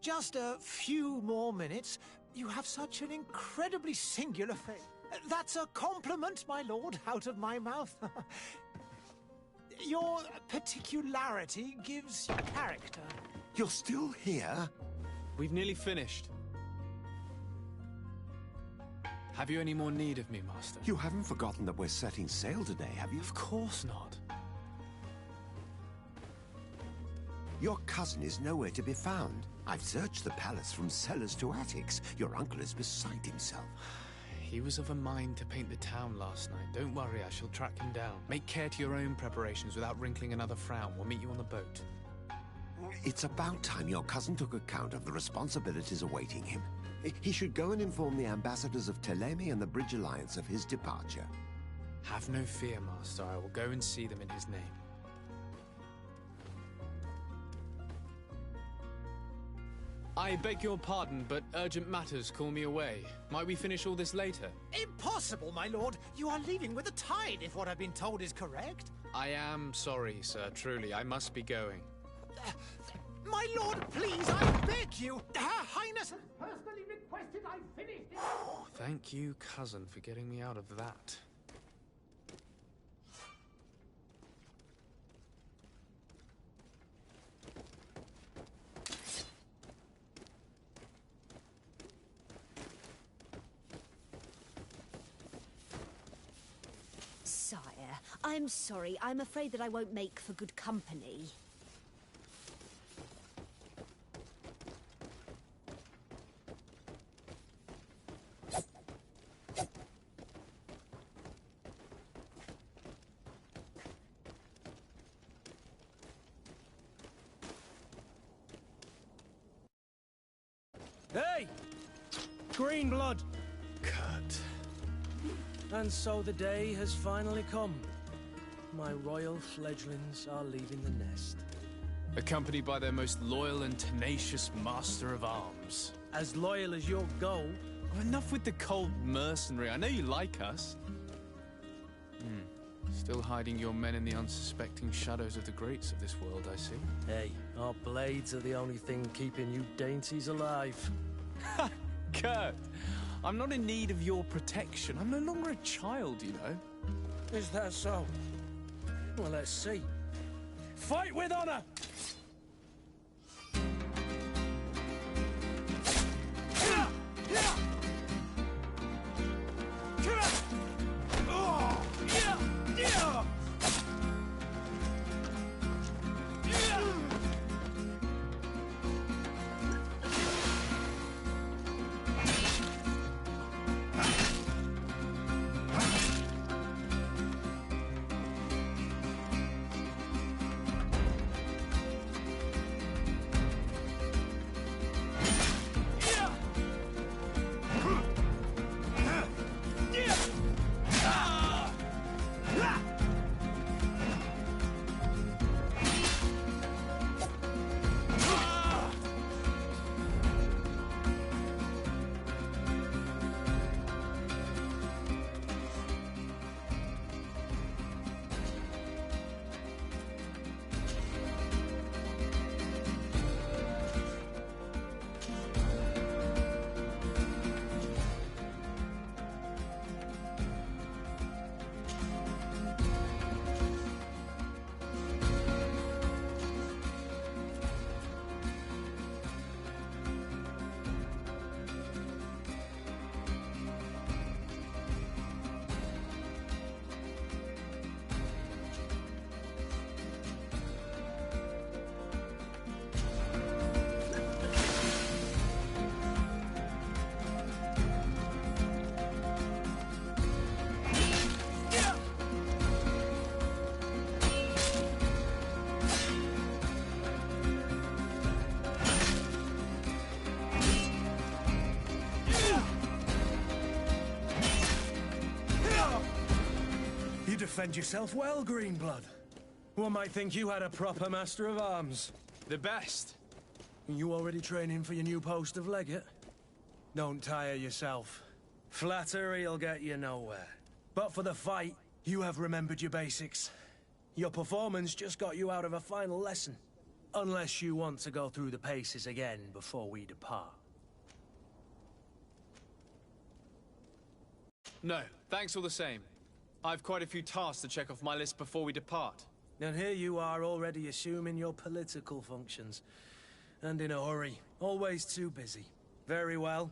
just a few more minutes. You have such an incredibly singular face. That's a compliment, my lord, out of my mouth. Your particularity gives you character. You're still here? We've nearly finished. Have you any more need of me, Master? You haven't forgotten that we're setting sail today, have you? Of course not. Your cousin is nowhere to be found. I've searched the palace from cellars to attics. Your uncle is beside himself. He was of a mind to paint the town last night. Don't worry, I shall track him down. Make care to your own preparations without wrinkling another frown. We'll meet you on the boat. It's about time your cousin took account of the responsibilities awaiting him. He should go and inform the ambassadors of Telemi and the Bridge Alliance of his departure. Have no fear, Master. I will go and see them in his name. I beg your pardon, but urgent matters call me away. Might we finish all this later? Impossible, my lord. You are leaving with the tide, if what I've been told is correct. I am sorry, sir. Truly, I must be going. My lord, please, I beg you. Her Highness has personally requested I finish this. Thank you, cousin, for getting me out of that. Sire, I'm sorry. I'm afraid that I won't make for good company. Hey! Green blood! Kurt. And so the day has finally come. My royal fledglings are leaving the nest. Accompanied by their most loyal and tenacious master of arms. As loyal as your gold. Oh, enough with the cold mercenary. I know you like us. Still hiding your men in the unsuspecting shadows of the greats of this world, I see. Hey, our blades are the only thing keeping you dainties alive. Ha! Kurt! I'm not in need of your protection. I'm no longer a child, you know. Is that so? Well, let's see. Fight with honor! Defend yourself well, Greenblood. One might think you had a proper master of arms. The best. You already training for your new post of legate? Don't tire yourself. Flattery'll get you nowhere. But for the fight, you have remembered your basics. Your performance just got you out of a final lesson. Unless you want to go through the paces again before we depart. No, thanks all the same. I've quite a few tasks to check off my list before we depart. And here you are already assuming your political functions. And in a hurry. Always too busy. Very well.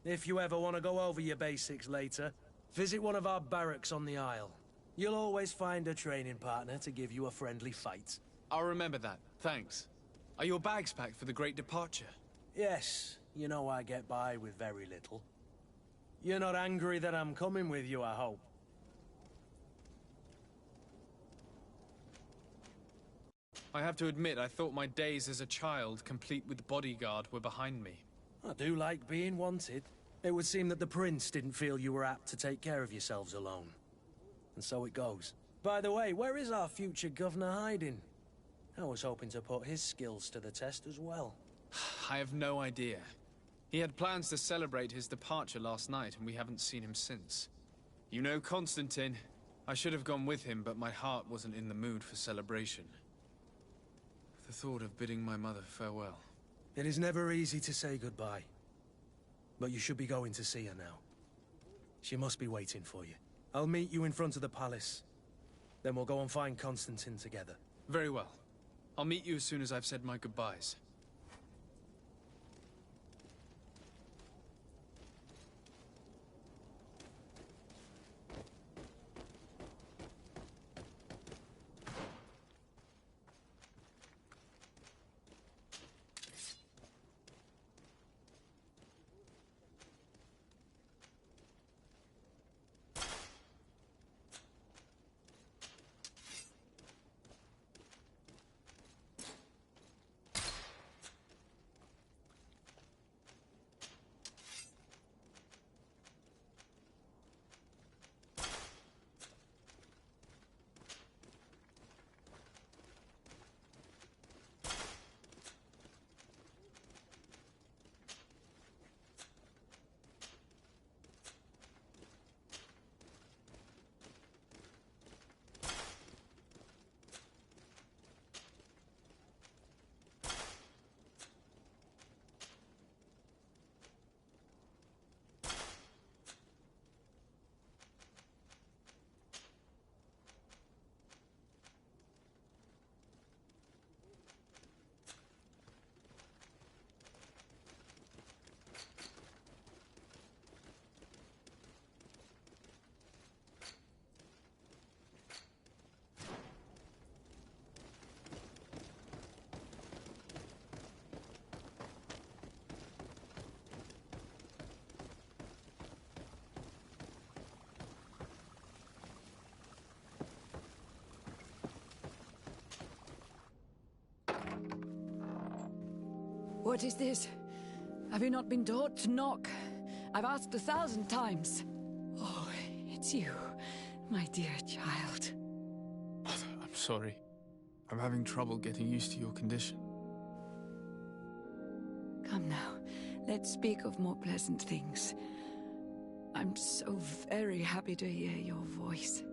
If you ever want to go over your basics later, visit one of our barracks on the Isle. You'll always find a training partner to give you a friendly fight. I'll remember that, thanks. Are your bags packed for the great departure? Yes, you know I get by with very little. You're not angry that I'm coming with you, I hope. I have to admit, I thought my days as a child, complete with bodyguard, were behind me. I do like being wanted. It would seem that the prince didn't feel you were apt to take care of yourselves alone. And so it goes. By the way, where is our future governor hiding? I was hoping to put his skills to the test as well. I have no idea. He had plans to celebrate his departure last night, and we haven't seen him since. You know Constantine. I should have gone with him, but my heart wasn't in the mood for celebration. The thought of bidding my mother farewell. It is never easy to say goodbye. But you should be going to see her now. She must be waiting for you. I'll meet you in front of the palace. Then we'll go and find Constantine together. Very well. I'll meet you as soon as I've said my goodbyes. What is this? Have you not been taught to knock? I've asked 1,000 times. Oh, it's you, my dear child. Mother, I'm sorry. I'm having trouble getting used to your condition. Come now, let's speak of more pleasant things. I'm so very happy to hear your voice.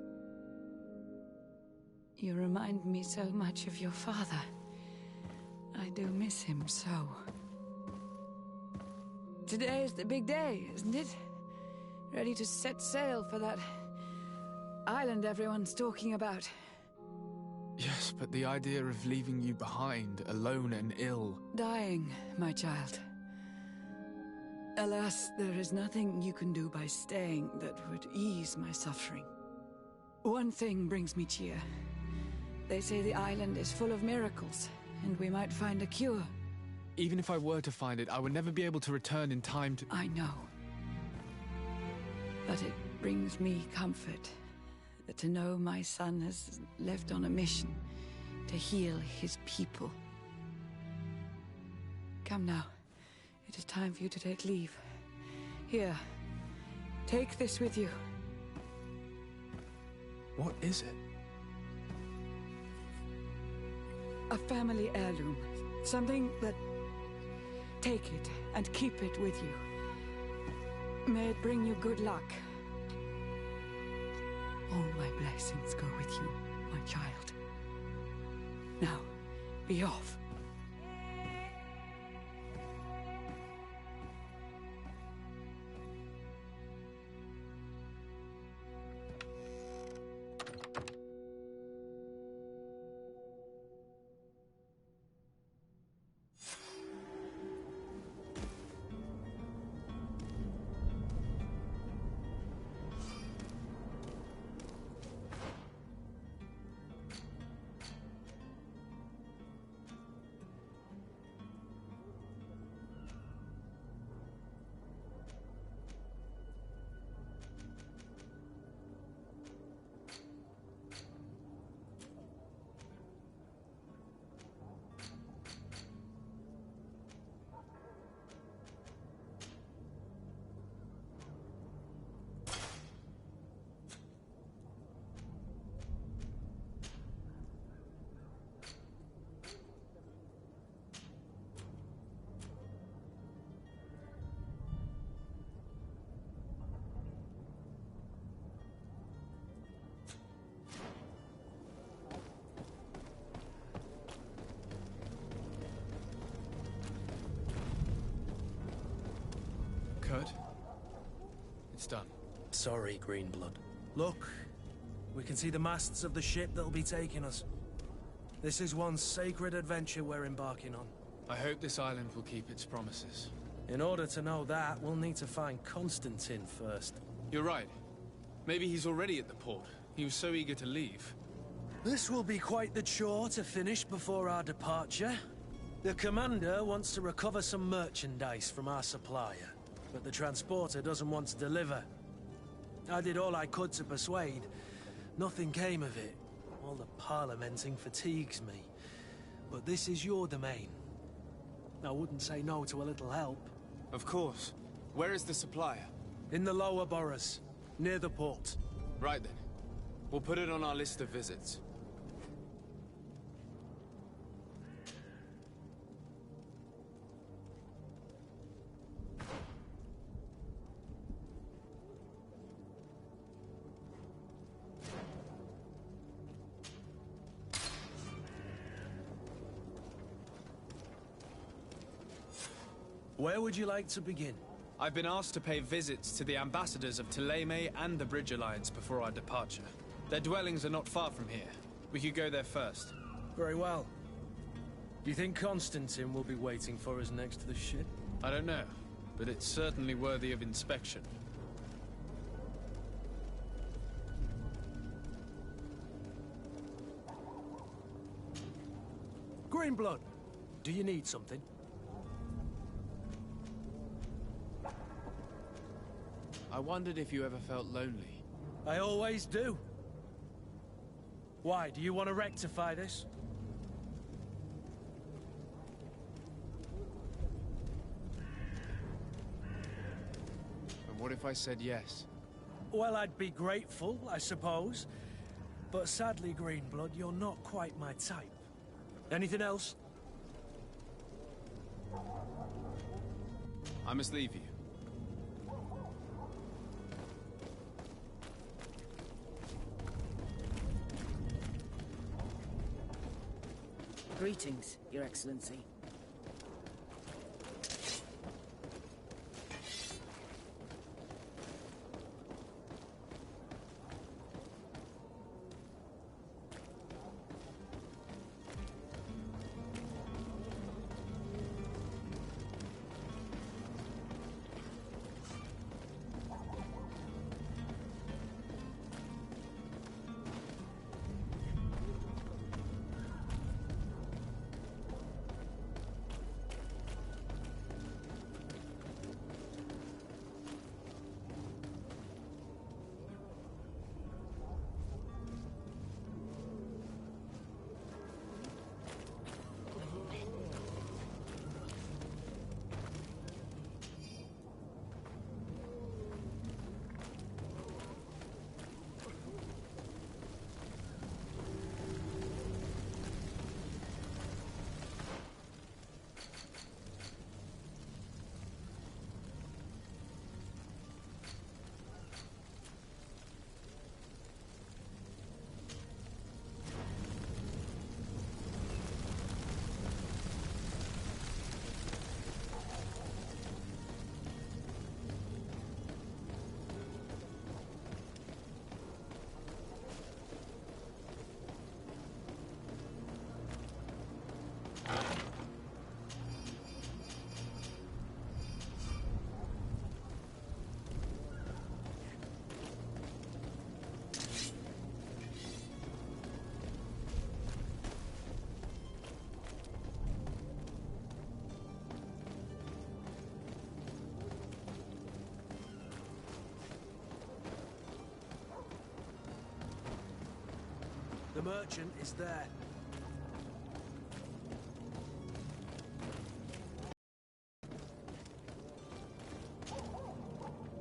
You remind me so much of your father. I do miss him so. Today is the big day, isn't it? Ready to set sail for that island everyone's talking about. Yes, but the idea of leaving you behind, alone and ill... Dying, my child. Alas, there is nothing you can do by staying that would ease my suffering. One thing brings me cheer. They say the island is full of miracles, and we might find a cure. Even if I were to find it, I would never be able to return in time to... I know. But it brings me comfort to know my son has left on a mission to heal his people. Come now. It is time for you to take leave. Here, take this with you. What is it? A family heirloom. Something that... Take it and keep it with you. May it bring you good luck. All my blessings go with you, my child. Now, be off. it's done. Sorry, Greenblood. Look, we can see the masts of the ship that'll be taking us. This is one sacred adventure we're embarking on. I hope this island will keep its promises. In order to know that, we'll need to find Constantine first. You're right. Maybe he's already at the port. He was so eager to leave. This will be quite the chore to finish before our departure. The commander wants to recover some merchandise from our supplier, but the transporter doesn't want to deliver. I did all I could to persuade. Nothing came of it. All the parliamenting fatigues me. But this is your domain. I wouldn't say no to a little help. Of course. Where is the supplier? In the lower boroughs, near the port. Right then. We'll put it on our list of visits. Where would you like to begin? I've been asked to pay visits to the ambassadors of Thélème and the Bridge Alliance before our departure. Their dwellings are not far from here. We could go there first. Very well. Do you think Constantine will be waiting for us next to the ship? I don't know, but it's certainly worthy of inspection. Greenblood, do you need something? I wondered if you ever felt lonely. I always do. Why, do you want to rectify this? And what if I said yes? Well, I'd be grateful, I suppose. But sadly, Greenblood, you're not quite my type. Anything else? I must leave you. Greetings, Your Excellency. The merchant is there.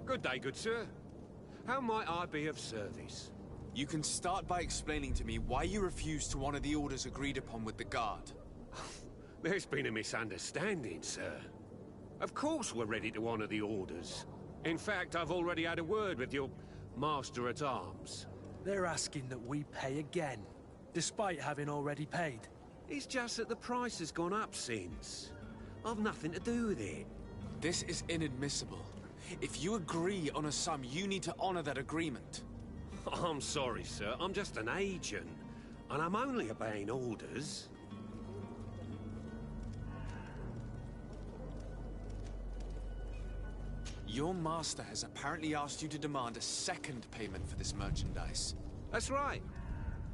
Good day, good sir. How might I be of service? You can start by explaining to me why you refused to honor the orders agreed upon with the guard. There's been a misunderstanding, sir. Of course we're ready to honor the orders. In fact, I've already had a word with your master-at-arms. They're asking that we pay again, despite having already paid. It's just that the price has gone up since. I've nothing to do with it. This is inadmissible. If you agree on a sum, you need to honor that agreement. I'm sorry, sir. I'm just an agent. And I'm only obeying orders. Your master has apparently asked you to demand a second payment for this merchandise. That's right.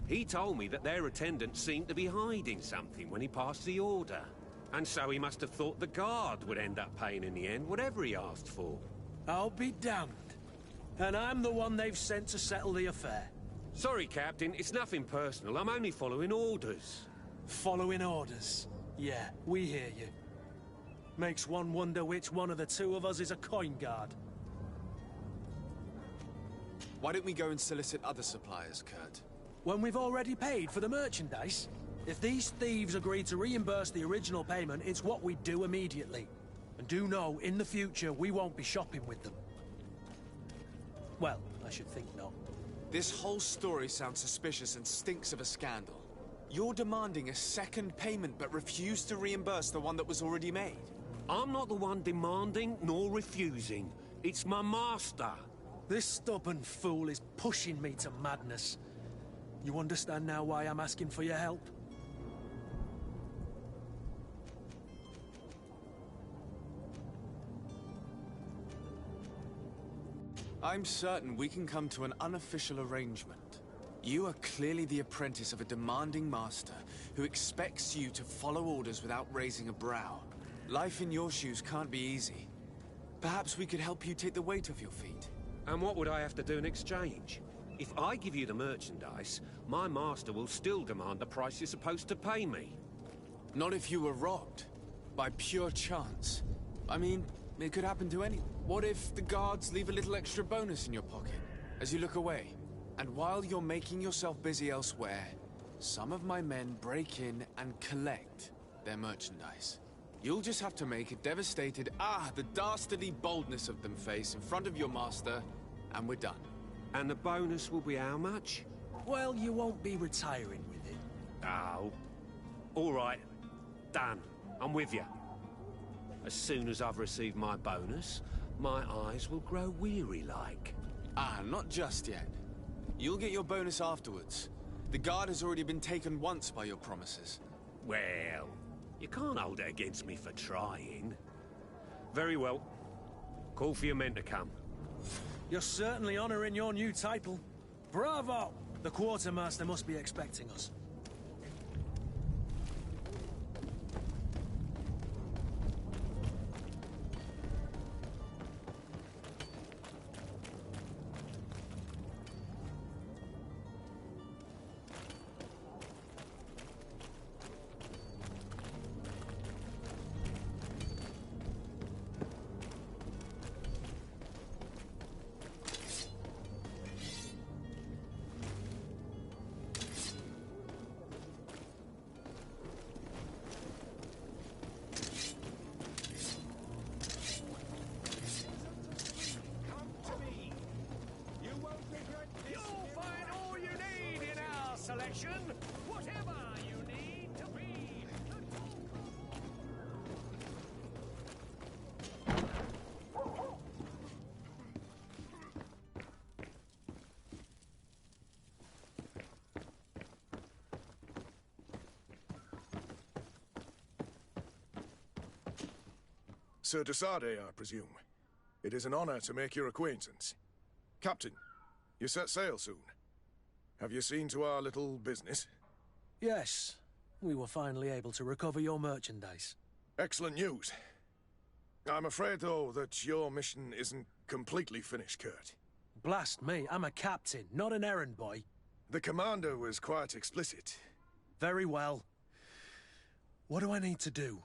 He told me that their attendant seemed to be hiding something when he passed the order. And so he must have thought the guard would end up paying in the end, whatever he asked for. I'll be damned. And I'm the one they've sent to settle the affair. Sorry, Captain, it's nothing personal. I'm only following orders. Following orders? Yeah, we hear you. Makes one wonder which one of the two of us is a coin guard. Why don't we go and solicit other suppliers, Kurt? When we've already paid for the merchandise? If these thieves agree to reimburse the original payment, it's what we do immediately. And do know, in the future, we won't be shopping with them. Well, I should think not. This whole story sounds suspicious and stinks of a scandal. You're demanding a second payment but refuse to reimburse the one that was already made. I'm not the one demanding nor refusing. It's my master. This stubborn fool is pushing me to madness. You understand now why I'm asking for your help? I'm certain we can come to an unofficial arrangement. You are clearly the apprentice of a demanding master who expects you to follow orders without raising a brow. Life in your shoes can't be easy. Perhaps we could help you take the weight off your feet. And what would I have to do in exchange? If I give you the merchandise, my master will still demand the price you're supposed to pay me. Not if you were robbed. By pure chance. I mean, it could happen to anyone. What if the guards leave a little extra bonus in your pocket as you look away? And while you're making yourself busy elsewhere, some of my men break in and collect their merchandise. You'll just have to make a devastated, the dastardly boldness of them face in front of your master, and we're done. And the bonus will be how much? Well, you won't be retiring with it. Oh. All right. Done. I'm with you. As soon as I've received my bonus, my eyes will grow weary-like. Not just yet. You'll get your bonus afterwards. The guard has already been taken once by your promises. Well, you can't hold it against me for trying. Very well. Call for your men to come. You're certainly honoring your new title. Bravo! The quartermaster must be expecting us. Whatever you need to read. Sir Desade, I presume. It is an honor to make your acquaintance. Captain, you set sail soon. Have you seen to our little business? Yes. We were finally able to recover your merchandise. Excellent news. I'm afraid, though, that your mission isn't completely finished, Kurt. Blast me, I'm a captain, not an errand boy. The commander was quite explicit. Very well. What do I need to do?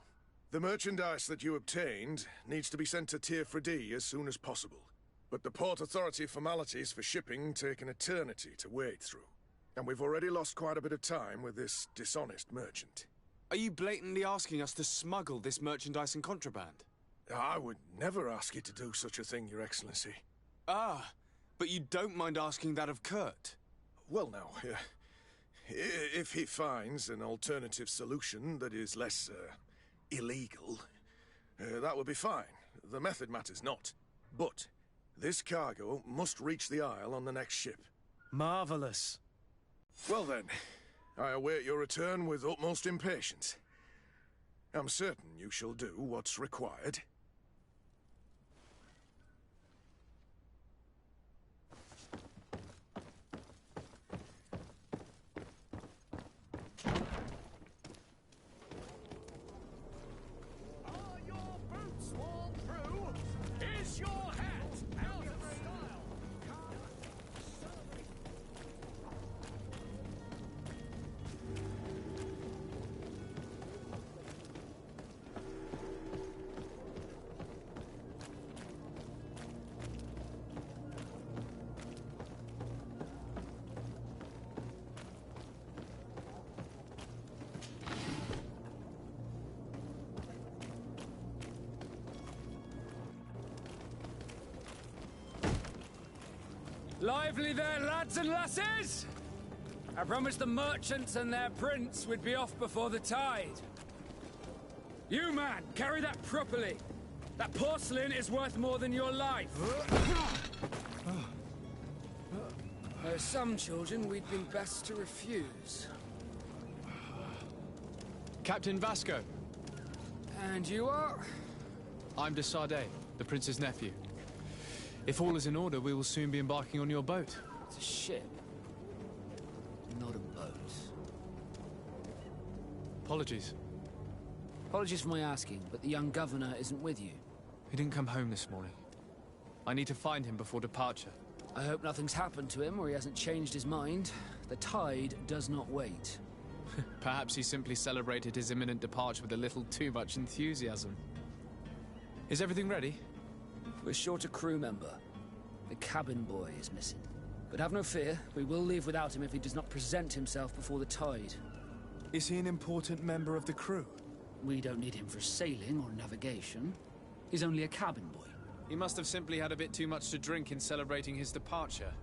The merchandise that you obtained needs to be sent to Tier 4D as soon as possible. But the Port Authority formalities for shipping take an eternity to wade through. And we've already lost quite a bit of time with this dishonest merchant. Are you blatantly asking us to smuggle this merchandise and contraband? I would never ask you to do such a thing, Your Excellency. But you don't mind asking that of Kurt? Well, now, if he finds an alternative solution that is less, illegal, that would be fine. The method matters not. But this cargo must reach the Isle on the next ship. Marvelous. Well then, I await your return with utmost impatience. I'm certain you shall do what's required. Are your boots worn through? Is your hat out of style? Lively there, lads and lasses! I promised the merchants and their prince we'd be off before the tide. You, man, carry that properly. That porcelain is worth more than your life. There are some children we'd been best to refuse. Captain Vasco. And you are? I'm de Sardet, the prince's nephew. If all is in order, we will soon be embarking on your boat. It's a ship, not a boat. Apologies. Apologies for my asking, but the young governor isn't with you. He didn't come home this morning. I need to find him before departure. I hope nothing's happened to him or he hasn't changed his mind. The tide does not wait. Perhaps he simply celebrated his imminent departure with a little too much enthusiasm. Is everything ready? We're short a crew member. The cabin boy is missing. But have no fear, we will leave without him if he does not present himself before the tide. Is he an important member of the crew? We don't need him for sailing or navigation. He's only a cabin boy. He must have simply had a bit too much to drink in celebrating his departure.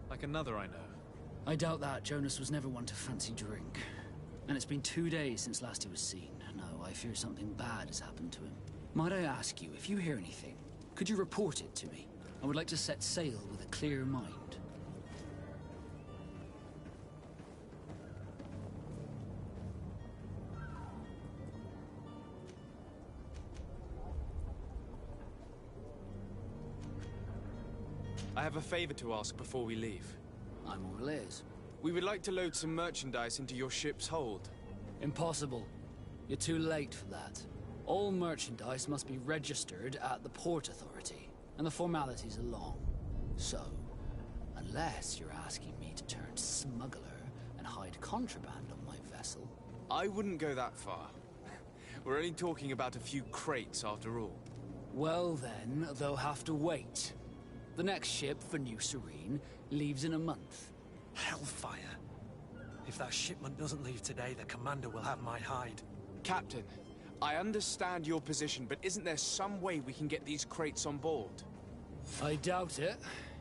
Like another I know. I doubt that. Jonas was never one to fancy drink. And it's been 2 days since last he was seen. No, I fear something bad has happened to him. Might I ask you, if you hear anything, could you report it to me? I would like to set sail with a clear mind. I have a favor to ask before we leave. I'm all ears. We would like to load some merchandise into your ship's hold. Impossible. You're too late for that. All merchandise must be registered at the Port Authority, and the formalities are long. So, unless you're asking me to turn smuggler and hide contraband on my vessel... I wouldn't go that far. We're only talking about a few crates after all. Well then, they'll have to wait. The next ship for New Serene leaves in a month. Hellfire. If that shipment doesn't leave today, the commander will have my hide. Captain, I understand your position, but isn't there some way we can get these crates on board? I doubt it.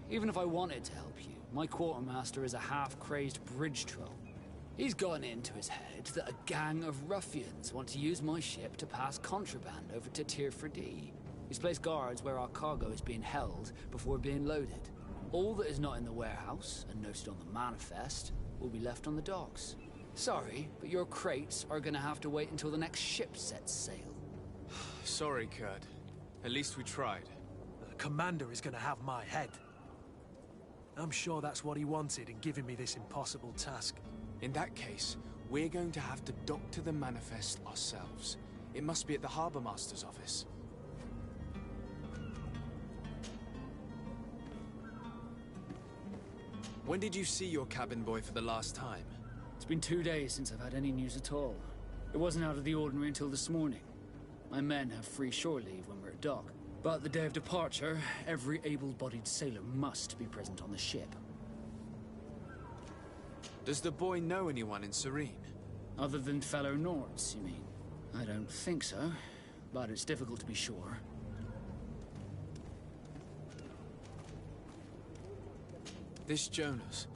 Even if I wanted to help you, my quartermaster is a half-crazed bridge troll. He's gotten into his head that a gang of ruffians want to use my ship to pass contraband over to Tirfredi. He's placed guards where our cargo is being held before being loaded. All that is not in the warehouse, and noted on the manifest, will be left on the docks. Sorry, but your crates are gonna have to wait until the next ship sets sail. Sorry, Kurt. At least we tried. The commander is gonna have my head. I'm sure that's what he wanted in giving me this impossible task. In that case, we're going to have to doctor the manifest ourselves. It must be at the Harbour Master's office. When did you see your cabin boy for the last time? It's been 2 days since I've had any news at all. It wasn't out of the ordinary until this morning. My men have free shore leave when we're at dock. But the day of departure, every able-bodied sailor must be present on the ship. Does the boy know anyone in Serene? Other than fellow Nords, you mean? I don't think so, but it's difficult to be sure. This Jonas,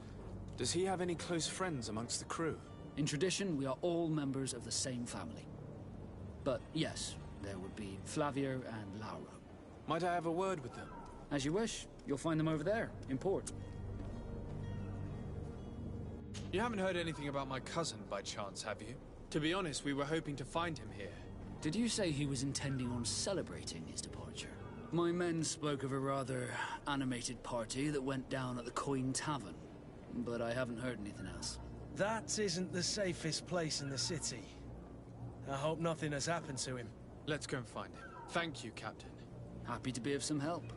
does he have any close friends amongst the crew? In tradition, we are all members of the same family. But yes, there would be Flavio and Lauro. Might I have a word with them? As you wish. You'll find them over there, in port. You haven't heard anything about my cousin by chance, have you? To be honest, we were hoping to find him here. Did you say he was intending on celebrating his departure? My men spoke of a rather animated party that went down at the Coin Tavern, but I haven't heard anything else. That isn't the safest place in the city. I hope nothing has happened to him. Let's go and find him. Thank you, Captain. Happy to be of some help.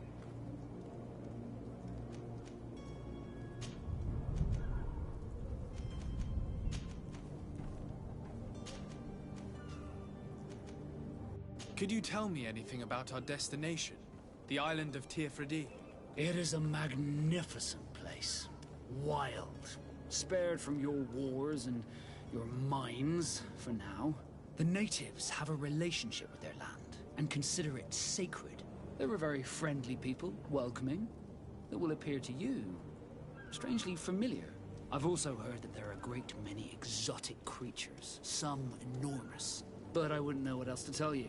Could you tell me anything about our destination? The island of Tirfredi? It is a magnificent place. Wild. Spared from your wars and your mines, for now. The natives have a relationship with their land, and consider it sacred. They're a very friendly people, welcoming, that will appear to you strangely familiar. I've also heard that there are a great many exotic creatures, some enormous. But I wouldn't know what else to tell you.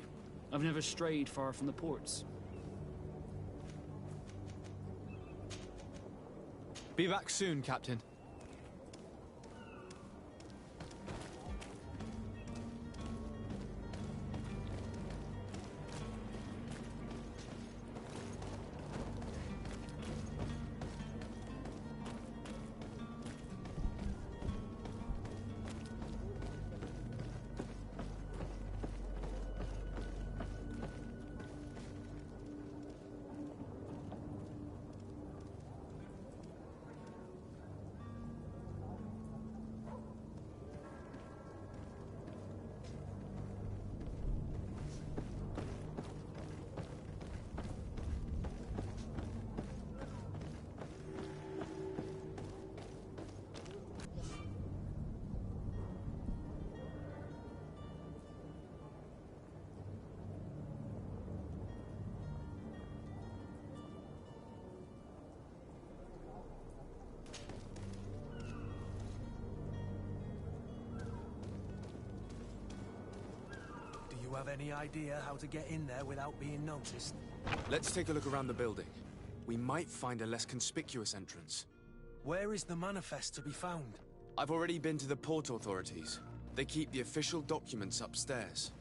I've never strayed far from the ports. Be back soon, Captain. Do you have any idea how to get in there without being noticed? Let's take a look around the building. We might find a less conspicuous entrance. Where is the manifest to be found? I've already been to the port authorities. They keep the official documents upstairs.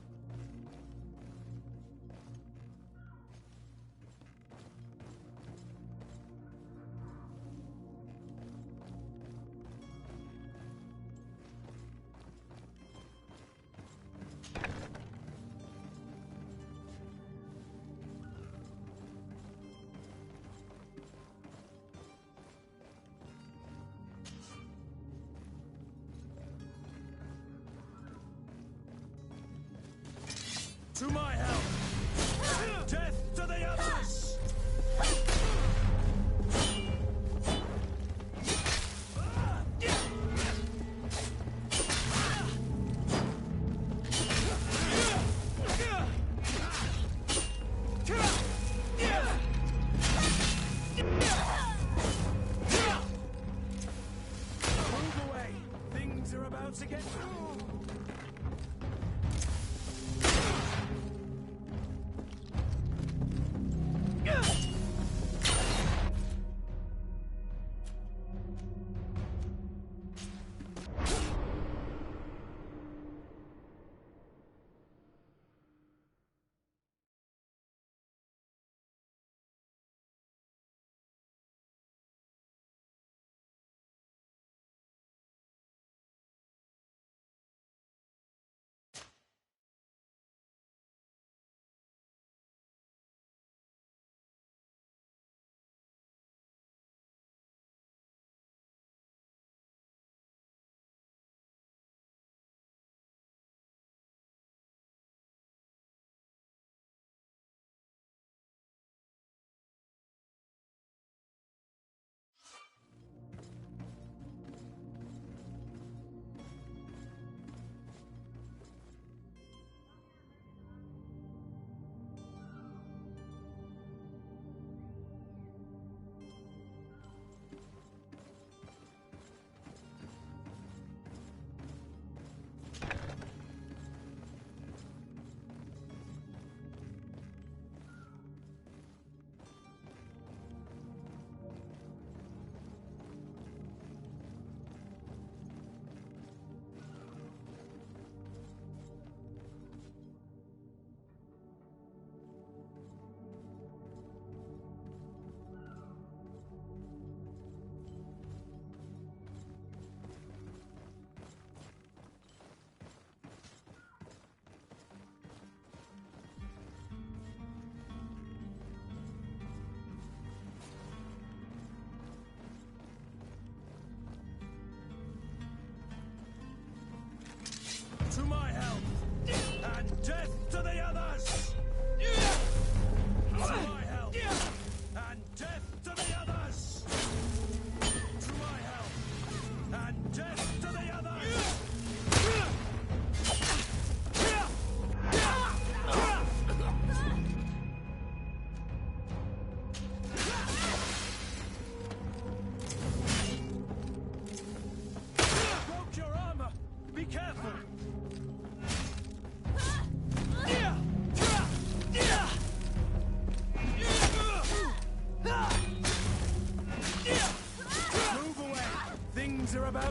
To my help! Death to the others! Move away! Things are about to get...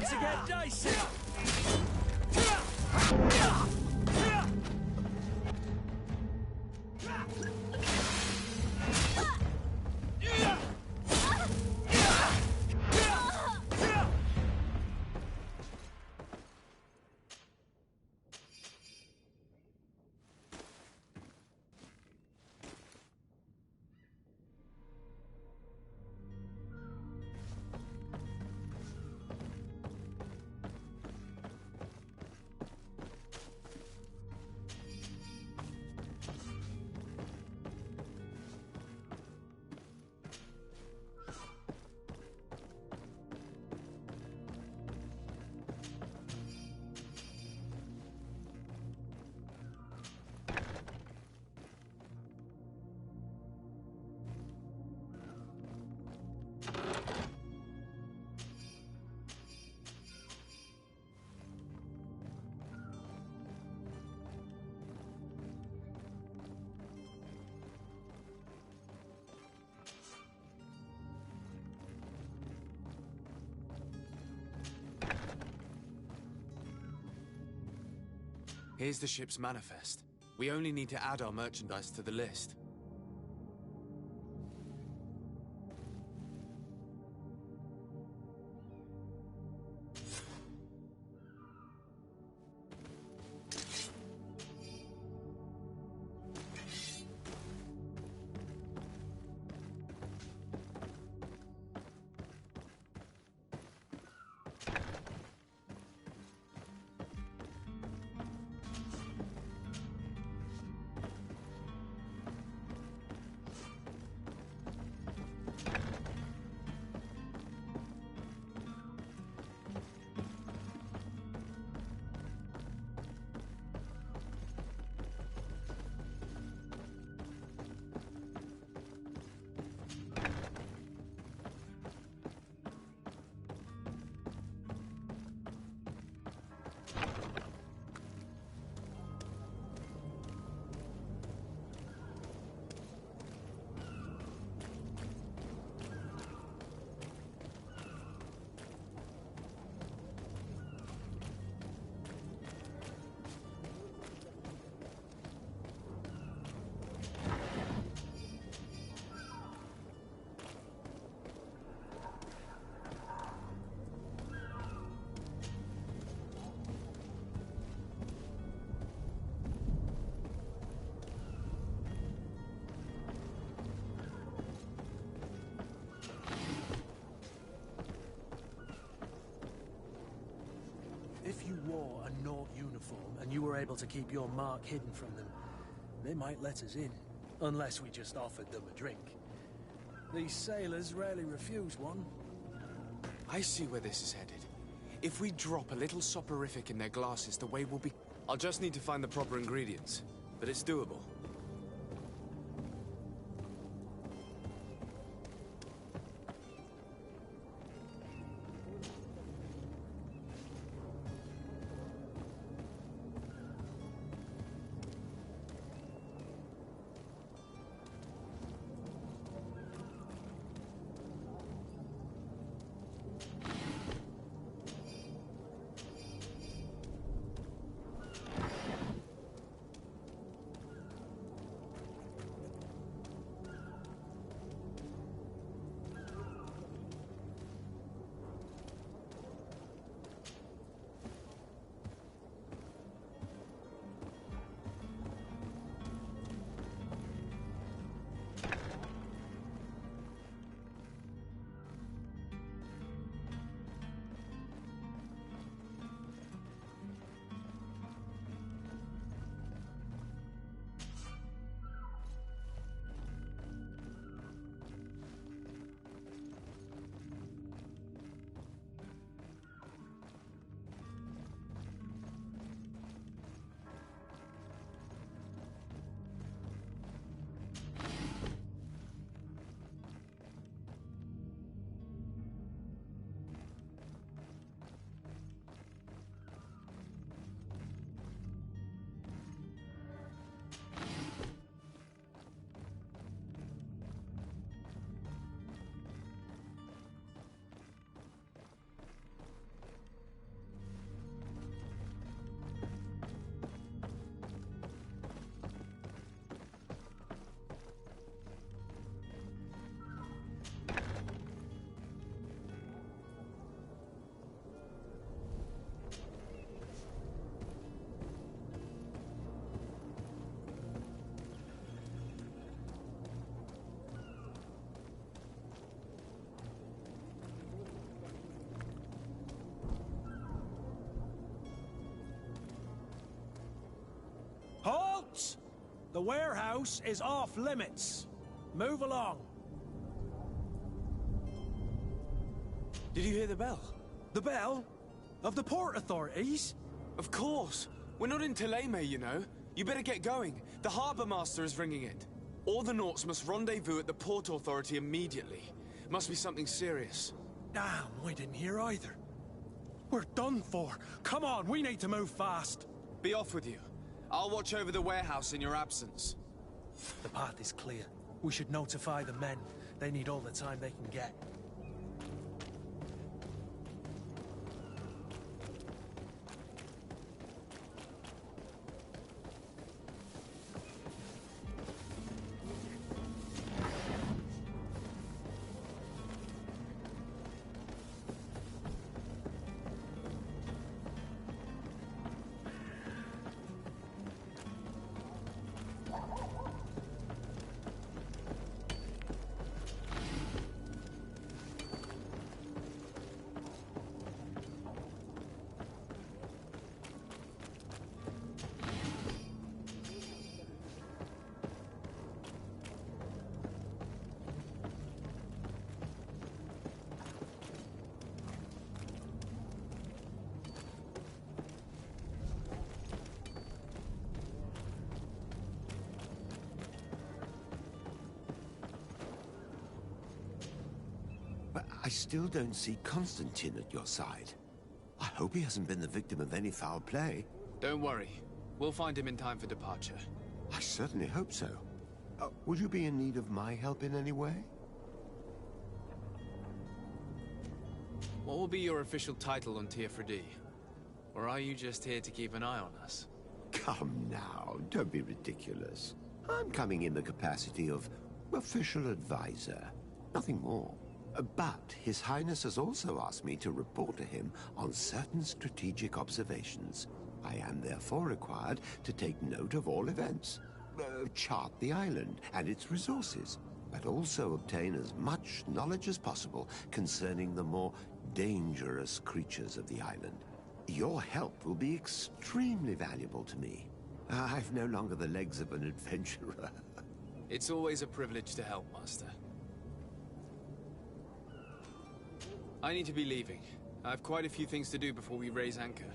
to get dicey! Here's the ship's manifest. We only need to add our merchandise to the list. If you wore a Nort uniform and you were able to keep your mark hidden from them, they might let us in. Unless we just offered them a drink. These sailors rarely refuse one. I see where this is headed. If we drop a little soporific in their glasses, the way will be... I'll just need to find the proper ingredients, but it's doable. The warehouse is off limits. Move along. Did you hear the bell? The bell? Of the port authorities? Of course. We're not in Thélème, you know. You better get going. The harbour master is ringing it. All the Nauts must rendezvous at the port authority immediately. Must be something serious. Damn, I didn't hear either. We're done for. Come on, we need to move fast. Be off with you. I'll watch over the warehouse in your absence. The path is clear. We should notify the men. They need all the time they can get. I still don't see Constantine at your side. I hope he hasn't been the victim of any foul play. Don't worry. We'll find him in time for departure. I certainly hope so. Would you be in need of my help in any way? What will be your official title on Teofredi? Or are you just here to keep an eye on us? Come now, don't be ridiculous. I'm coming in the capacity of official advisor. Nothing more. But His Highness has also asked me to report to him on certain strategic observations. I am therefore required to take note of all events, chart the island and its resources, but also obtain as much knowledge as possible concerning the more dangerous creatures of the island. Your help will be extremely valuable to me. I've no longer the legs of an adventurer. It's always a privilege to help, Master. I need to be leaving. I have quite a few things to do before we raise anchor.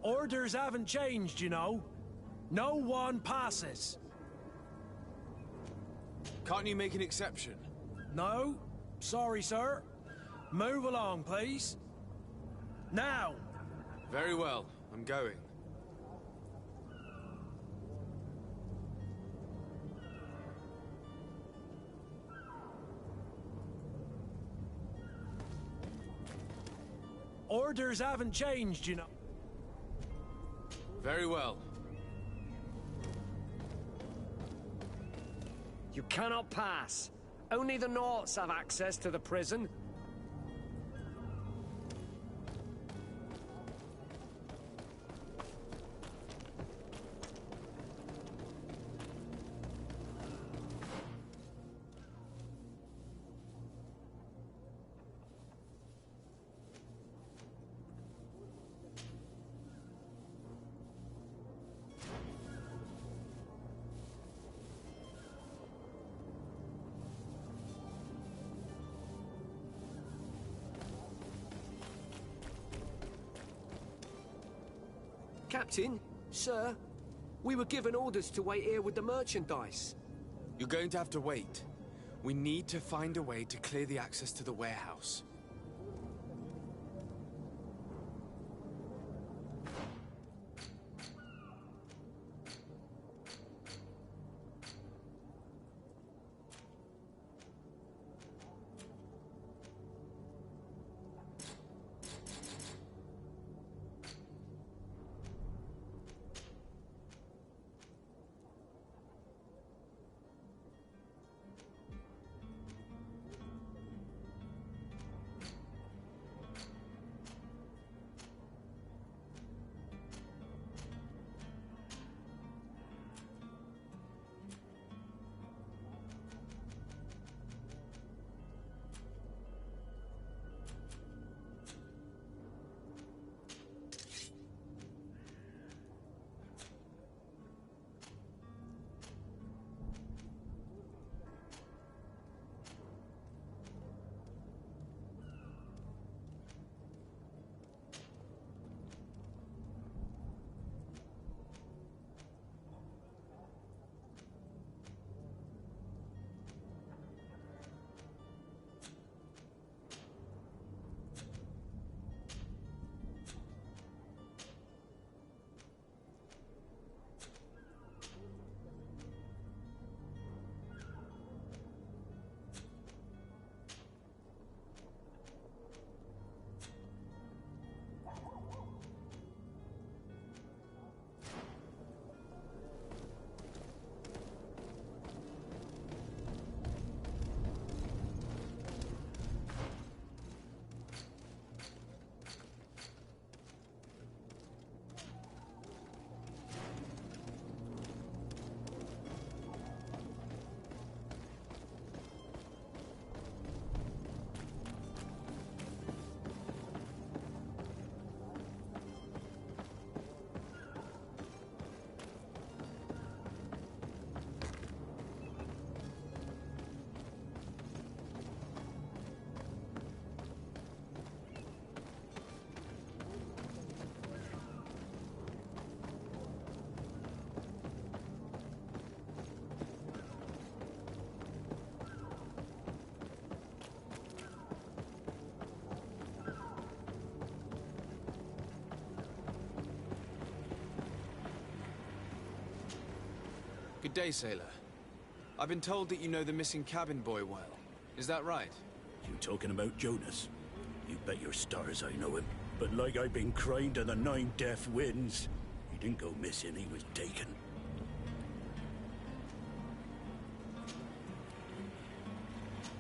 Orders haven't changed, you know. No one passes. Can't you make an exception? No. Sorry, sir. Move along, please. Now! Very well. I'm going. Orders haven't changed, you know. Very well. You cannot pass. Only the Norts have access to the prison. Captain, sir, we were given orders to wait here with the merchandise. You're going to have to wait. We need to find a way to clear the access to the warehouse. Good day, sailor. I've been told that you know the missing cabin boy well. Is that right? You talking about Jonas? You bet your stars I know him. But like I've been crying to the 9 deaf winds, he didn't go missing, he was taken.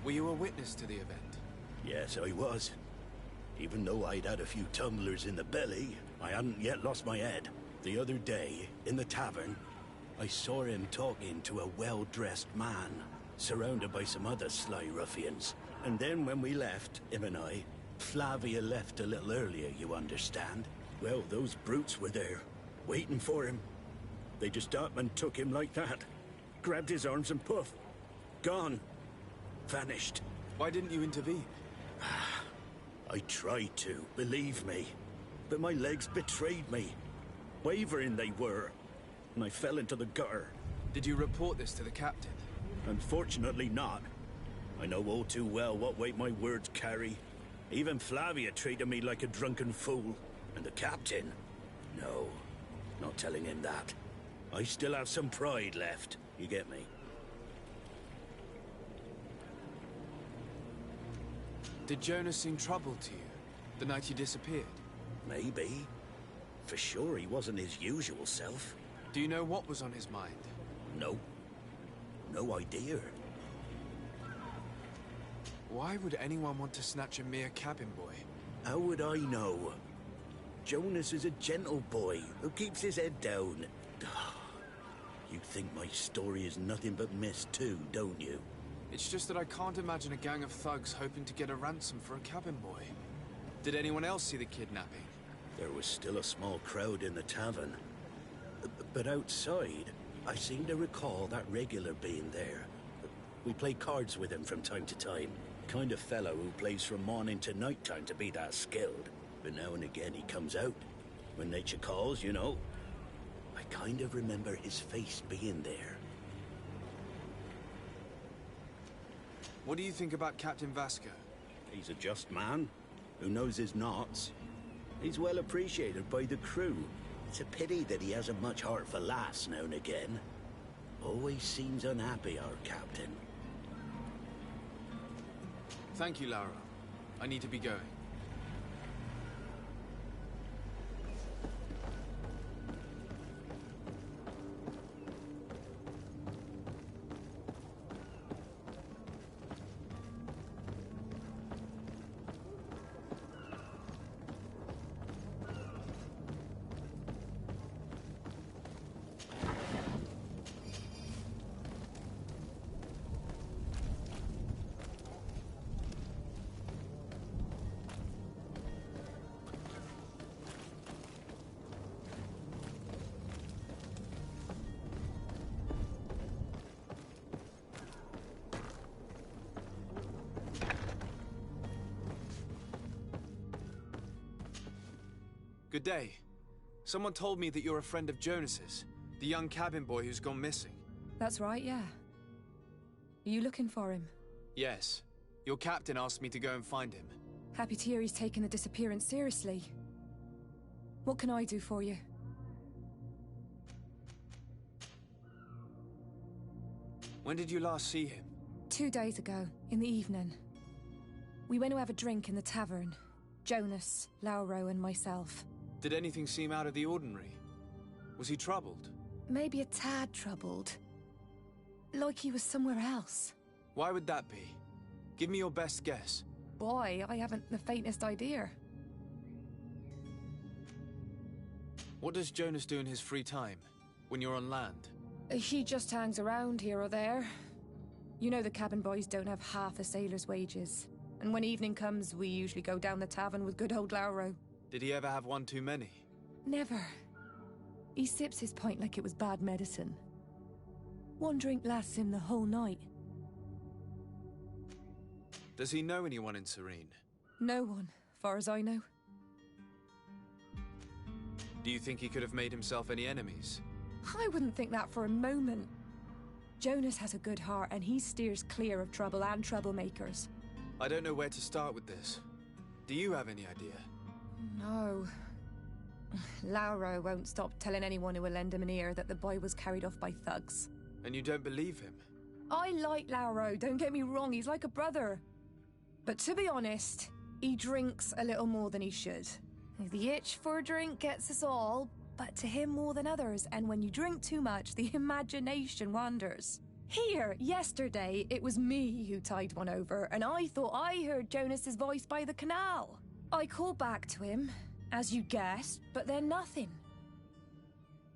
Were you a witness to the event? Yes, I was. Even though I'd had a few tumblers in the belly, I hadn't yet lost my head. The other day, in the tavern, I saw him talking to a well-dressed man, surrounded by some other sly ruffians. And then when we left, him and I, Flavia left a little earlier, you understand? Well, those brutes were there, waiting for him. They just up and took him like that. Grabbed his arms and poof. Gone. Vanished. Why didn't you intervene? I tried to, believe me. But my legs betrayed me. Wavering they were, and I fell into the gutter. Did you report this to the captain? Unfortunately not. I know all too well what weight my words carry. Even Flavia treated me like a drunken fool. And the captain? No, not telling him that. I still have some pride left, you get me? Did Jonas seem troubled to you, the night you disappeared? Maybe. For sure he wasn't his usual self. Do you know what was on his mind? No. No idea. Why would anyone want to snatch a mere cabin boy? How would I know? Jonas is a gentle boy who keeps his head down. You think my story is nothing but mist too, don't you? It's just that I can't imagine a gang of thugs hoping to get a ransom for a cabin boy. Did anyone else see the kidnapping? There was still a small crowd in the tavern. But outside, I seem to recall that regular being there. We play cards with him from time to time. Kind of fellow who plays from morning to night time to be that skilled. But now and again he comes out. When nature calls, you know. I kind of remember his face being there. What do you think about Captain Vasco? He's a just man, who knows his knots. He's well appreciated by the crew. It's a pity that he hasn't much heart for laughs now and again. Always seems unhappy, our captain. Thank you, Laura. I need to be going. Good day. Someone told me that you're a friend of Jonas's, the young cabin boy who's gone missing. That's right, yeah. Are you looking for him? Yes. Your captain asked me to go and find him. Happy to hear he's taken the disappearance seriously. What can I do for you? When did you last see him? 2 days ago, in the evening. We went to have a drink in the tavern. Jonas, Lauro, and myself. Did anything seem out of the ordinary? Was he troubled? Maybe a tad troubled. Like he was somewhere else. Why would that be? Give me your best guess. Boy, I haven't the faintest idea. What does Jonas do in his free time, when you're on land? He just hangs around here or there. You know the cabin boys don't have half a sailor's wages. And when evening comes, we usually go down the tavern with good old Lauro. Did he ever have one too many? Never. He sips his pint like it was bad medicine. One drink lasts him the whole night. Does he know anyone in Serene? No one, far as I know. Do you think he could have made himself any enemies? I wouldn't think that for a moment. Jonas has a good heart and he steers clear of trouble and troublemakers. I don't know where to start with this. Do you have any idea? No. Lauro won't stop telling anyone who will lend him an ear that the boy was carried off by thugs. And you don't believe him? I like Lauro, don't get me wrong, he's like a brother. But to be honest, he drinks a little more than he should. The itch for a drink gets us all, but to him more than others, and when you drink too much, the imagination wanders. Here, yesterday, it was me who tied one over, and I thought I heard Jonas's voice by the canal. I called back to him, as you guessed, but then nothing.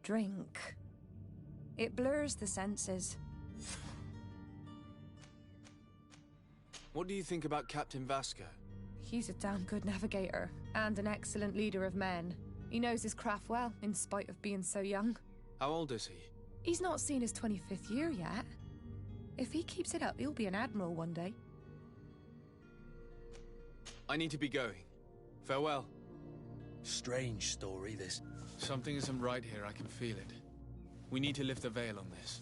Drink. It blurs the senses. What do you think about Captain Vasco? He's a damn good navigator, and an excellent leader of men. He knows his craft well, in spite of being so young. How old is he? He's not seen his 25th year yet. If he keeps it up, he'll be an admiral one day. I need to be going. Farewell. Strange story, this. Something isn't right here, I can feel it. We need to lift the veil on this.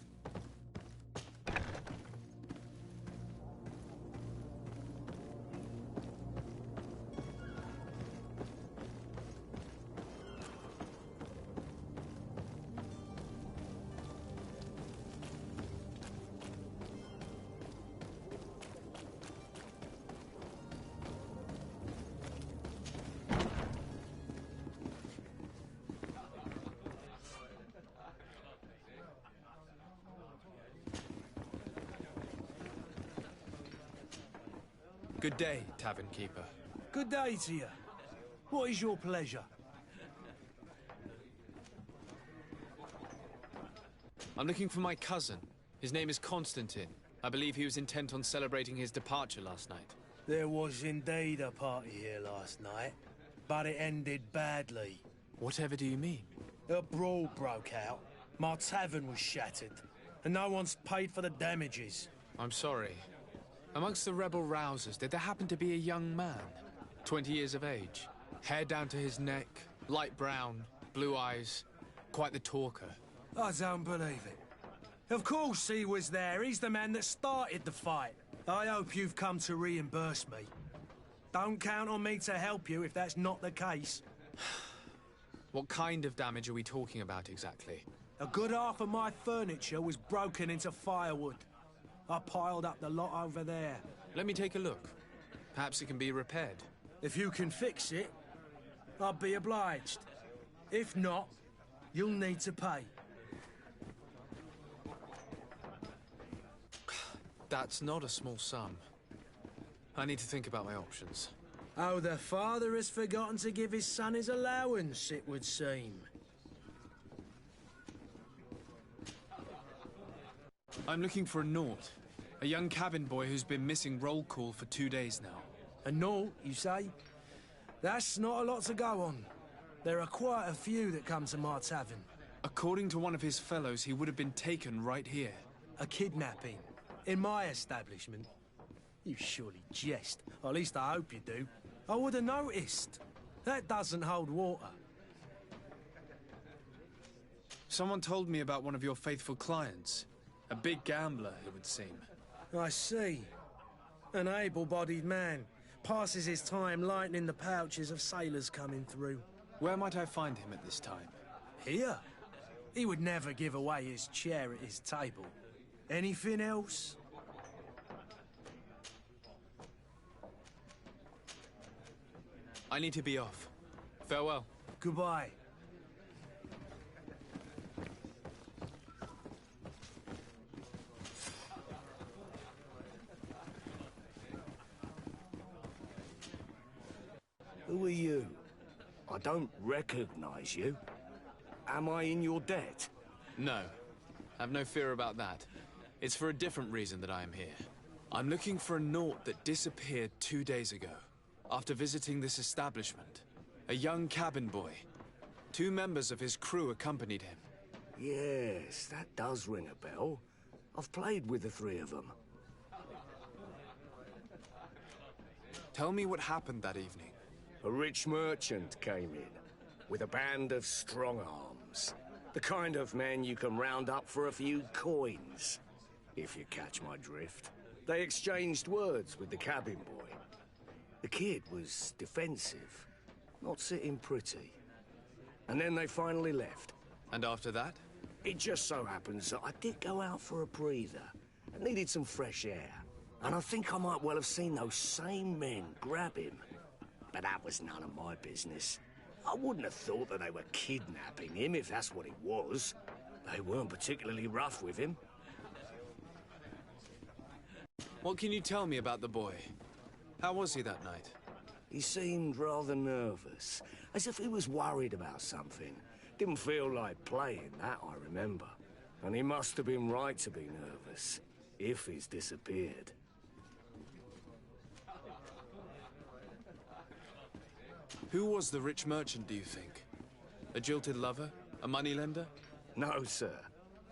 Good day, tavern keeper. Good day to you. What is your pleasure? I'm looking for my cousin. His name is Constantine. I believe he was intent on celebrating his departure last night. There was indeed a party here last night, but it ended badly. Whatever do you mean? A brawl broke out. My tavern was shattered, and no one's paid for the damages. I'm sorry. Amongst the rebel rousers, did there happen to be a young man? 20 years of age, hair down to his neck, light brown, blue eyes, quite the talker. I don't believe it. Of course he was there. He's the man that started the fight. I hope you've come to reimburse me. Don't count on me to help you if that's not the case. What kind of damage are we talking about exactly? A good half of my furniture was broken into firewood. I piled up the lot over there. Let me take a look. Perhaps it can be repaired. If you can fix it, I'll be obliged. If not, you'll need to pay. That's not a small sum. I need to think about my options. Oh, the father has forgotten to give his son his allowance, it would seem. I'm looking for a Naut. A young cabin boy who's been missing roll call for 2 days now. A Naut, you say? That's not a lot to go on. There are quite a few that come to my tavern. According to one of his fellows, he would have been taken right here. A kidnapping? In my establishment? You surely jest. Or at least I hope you do. I would have noticed. That doesn't hold water. Someone told me about one of your faithful clients. A big gambler, it would seem. I see. An able-bodied man. Passes his time lightening the pouches of sailors coming through. Where might I find him at this time? Here? He would never give away his chair at his table. Anything else? I need to be off. Farewell. Goodbye. Who are you? I don't recognize you. Am I in your debt? No. Have no fear about that. It's for a different reason that I am here. I'm looking for a Naut that disappeared 2 days ago, after visiting this establishment. A young cabin boy. 2 members of his crew accompanied him. Yes, that does ring a bell. I've played with the 3 of them. Tell me what happened that evening. A rich merchant came in, with a band of strong arms. The kind of men you can round up for a few coins, if you catch my drift. They exchanged words with the cabin boy. The kid was defensive, not sitting pretty. And then they finally left. And after that? It just so happens that I did go out for a breather. I needed some fresh air. And I think I might well have seen those same men grab him. But that was none of my business. I wouldn't have thought that they were kidnapping him if that's what it was. They weren't particularly rough with him. What can you tell me about the boy? How was he that night? He seemed rather nervous, as if he was worried about something. Didn't feel like playing, that I remember. And he must have been right to be nervous, if he's disappeared. Who was the rich merchant, do you think? A jilted lover? A moneylender? No, sir.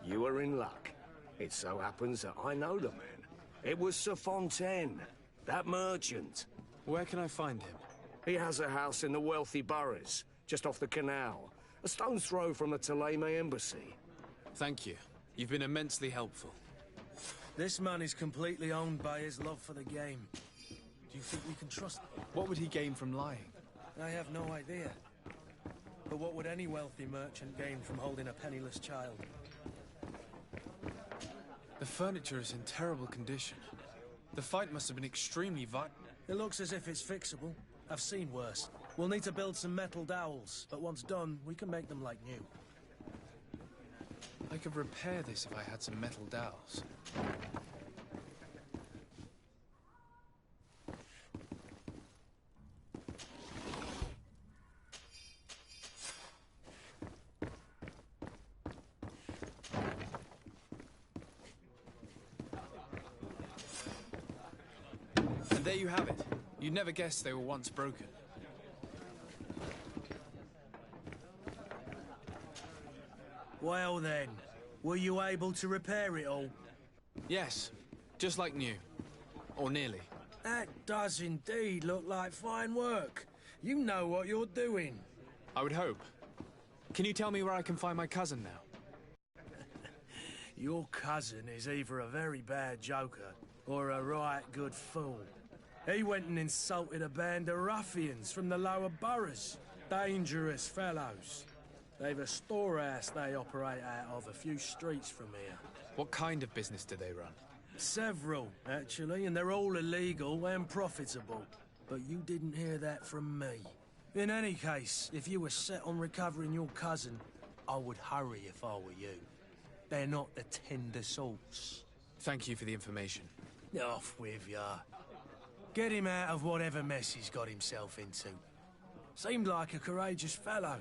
You are in luck. It so happens that I know the man. It was Sir Fontaine, that merchant. Where can I find him? He has a house in the wealthy boroughs, just off the canal. A stone's throw from the Thélème embassy. Thank you. You've been immensely helpful. This man is completely owned by his love for the game. Do you think we can trust him? What would he gain from lying? I have no idea. But what would any wealthy merchant gain from holding a penniless child? The furniture is in terrible condition. The fight must have been extremely violent. It looks as if it's fixable. I've seen worse. We'll need to build some metal dowels, but once done, we can make them like new. I could repair this if I had some metal dowels. And there you have it. You'd never guess they were once broken. Well then, were you able to repair it all? Yes, just like new. Or nearly. That does indeed look like fine work. You know what you're doing. I would hope. Can you tell me where I can find my cousin now? Your cousin is either a very bad joker or a right good fool. He went and insulted a band of ruffians from the lower boroughs. Dangerous fellows. They've a storehouse they operate out of a few streets from here. What kind of business do they run? Several, actually, and they're all illegal and profitable. But you didn't hear that from me. In any case, if you were set on recovering your cousin, I would hurry if I were you. They're not the tender sorts. Thank you for the information. Off with ya. Get him out of whatever mess he's got himself into. Seemed like a courageous fellow.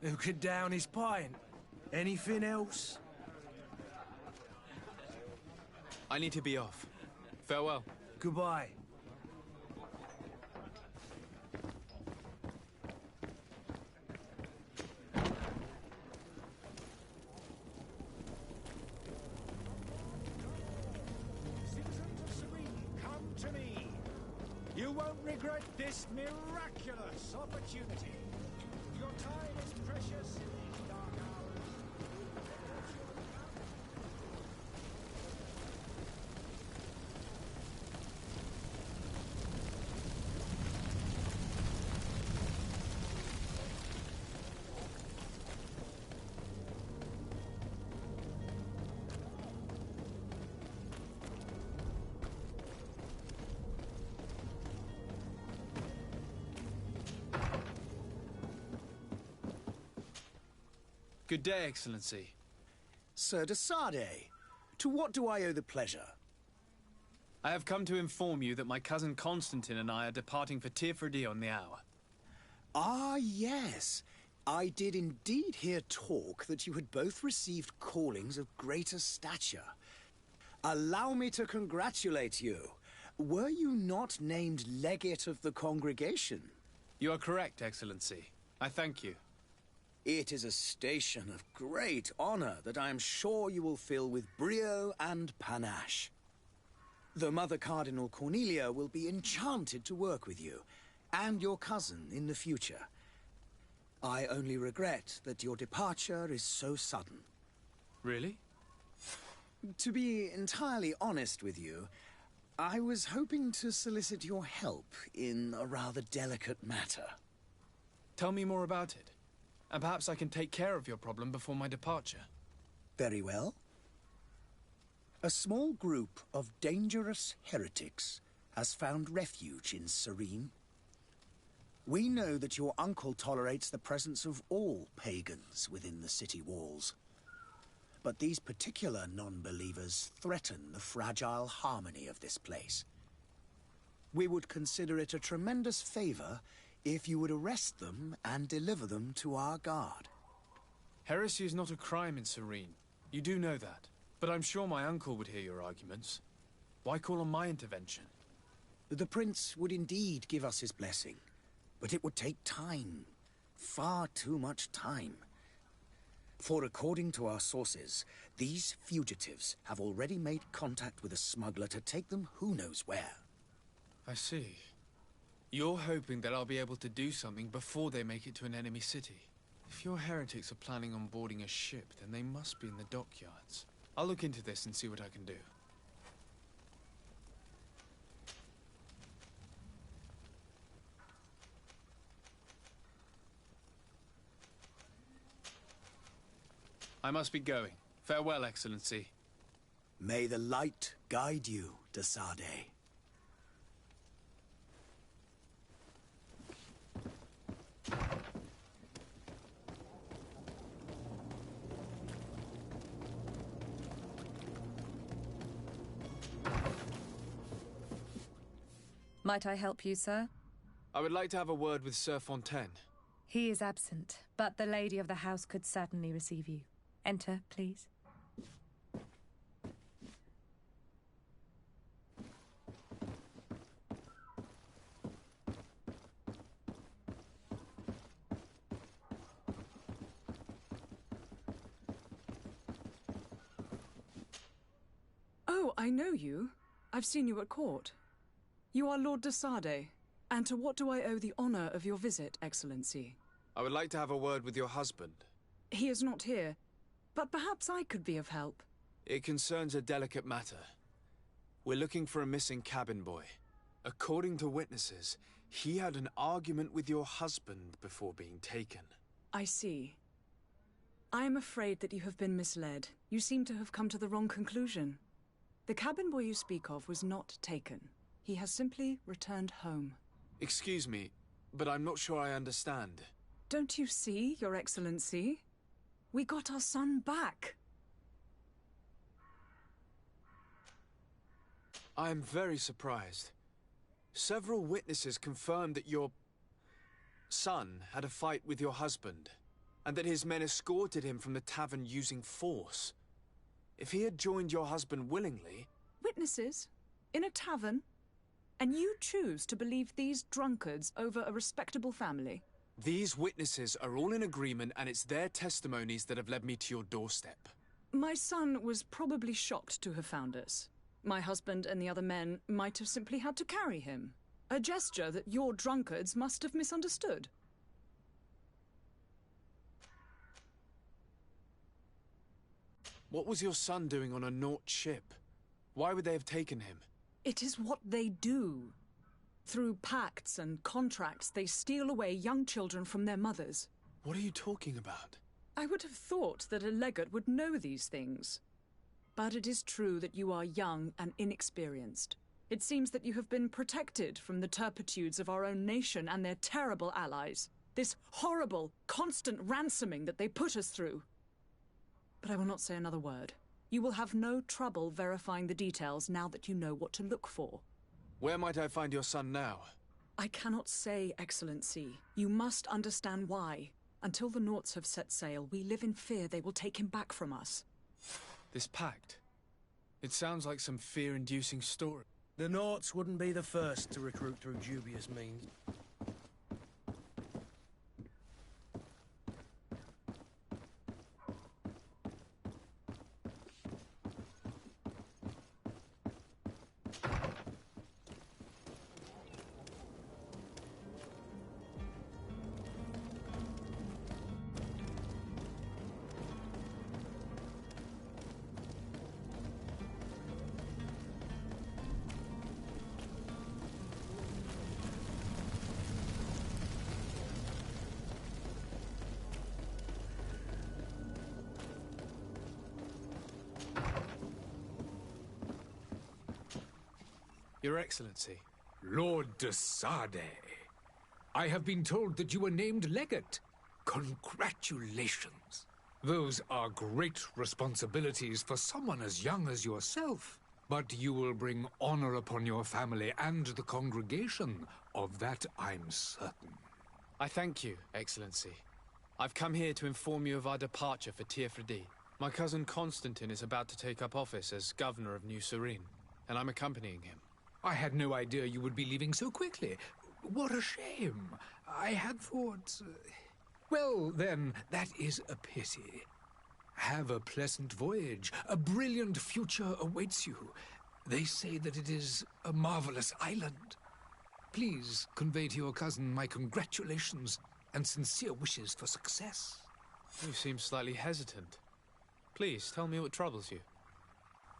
Who could down his pint? Anything else? I need to be off. Farewell. Goodbye. Citizens of Serene, come to me. You won't regret this miraculous opportunity. Your time is precious in these dark hours. Good day, Excellency. Sir de Sardet, to what do I owe the pleasure? I have come to inform you that my cousin Constantine and I are departing for Tirfredi on the hour. Ah, yes. I did indeed hear talk that you had both received callings of greater stature. Allow me to congratulate you. Were you not named legate of the congregation? You are correct, Excellency. I thank you. It is a station of great honor that I am sure you will fill with brio and panache. The Mother Cardinal Cornelia will be enchanted to work with you, and your cousin in the future. I only regret that your departure is so sudden. Really? To be entirely honest with you, I was hoping to solicit your help in a rather delicate matter. Tell me more about it. And perhaps I can take care of your problem before my departure. Very well. A small group of dangerous heretics has found refuge in Serene. We know that your uncle tolerates the presence of all pagans within the city walls. But these particular non-believers threaten the fragile harmony of this place. We would consider it a tremendous favor if you would arrest them and deliver them to our guard. Heresy is not a crime in Serene. You do know that. But I'm sure my uncle would hear your arguments. Why call on my intervention? The Prince would indeed give us his blessing, but it would take time. Far too much time. For according to our sources, these fugitives have already made contact with a smuggler to take them who knows where. I see. You're hoping that I'll be able to do something before they make it to an enemy city. If your heretics are planning on boarding a ship, then they must be in the dockyards. I'll look into this and see what I can do. I must be going. Farewell, Excellency. May the light guide you, Desade. Might I help you, sir? I would like to have a word with Sir Fontaine. He is absent, but the lady of the house could certainly receive you. Enter, please. Oh, I know you. I've seen you at court. You are Lord Desade. And to what do I owe the honor of your visit, Excellency? I would like to have a word with your husband. He is not here, but perhaps I could be of help. It concerns a delicate matter. We're looking for a missing cabin boy. According to witnesses, he had an argument with your husband before being taken. I see. I am afraid that you have been misled. You seem to have come to the wrong conclusion. The cabin boy you speak of was not taken. He has simply returned home. Excuse me, but I'm not sure I understand. Don't you see, Your Excellency? We got our son back. I am very surprised. Several witnesses confirmed that your son had a fight with your husband, and that his men escorted him from the tavern using force. If he had joined your husband willingly... Witnesses? In a tavern? And you choose to believe these drunkards over a respectable family? These witnesses are all in agreement, and it's their testimonies that have led me to your doorstep. My son was probably shocked to have found us. My husband and the other men might have simply had to carry him. A gesture that your drunkards must have misunderstood. What was your son doing on a Naut ship? Why would they have taken him? It is what they do. Through pacts and contracts, they steal away young children from their mothers. What are you talking about? I would have thought that a legate would know these things. But it is true that you are young and inexperienced. It seems that you have been protected from the turpitudes of our own nation and their terrible allies. This horrible, constant ransoming that they put us through. But I will not say another word. You will have no trouble verifying the details now that you know what to look for. Where might I find your son now? I cannot say, Excellency. You must understand why. Until the Nauts have set sail, we live in fear they will take him back from us. This pact? It sounds like some fear-inducing story. The Nauts wouldn't be the first to recruit through dubious means. Your Excellency. Lord Desade, I have been told that you were named legate. Congratulations. Those are great responsibilities for someone as young as yourself. But you will bring honor upon your family and the congregation. Of that, I'm certain. I thank you, Excellency. I've come here to inform you of our departure for Tirfredi. My cousin Constantine is about to take up office as governor of New Serene, and I'm accompanying him. I had no idea you would be leaving so quickly. What a shame. I had thought... Well, then, that is a pity. Have a pleasant voyage. A brilliant future awaits you. They say that it is a marvelous island. Please convey to your cousin my congratulations and sincere wishes for success. You seem slightly hesitant. Please, tell me what troubles you.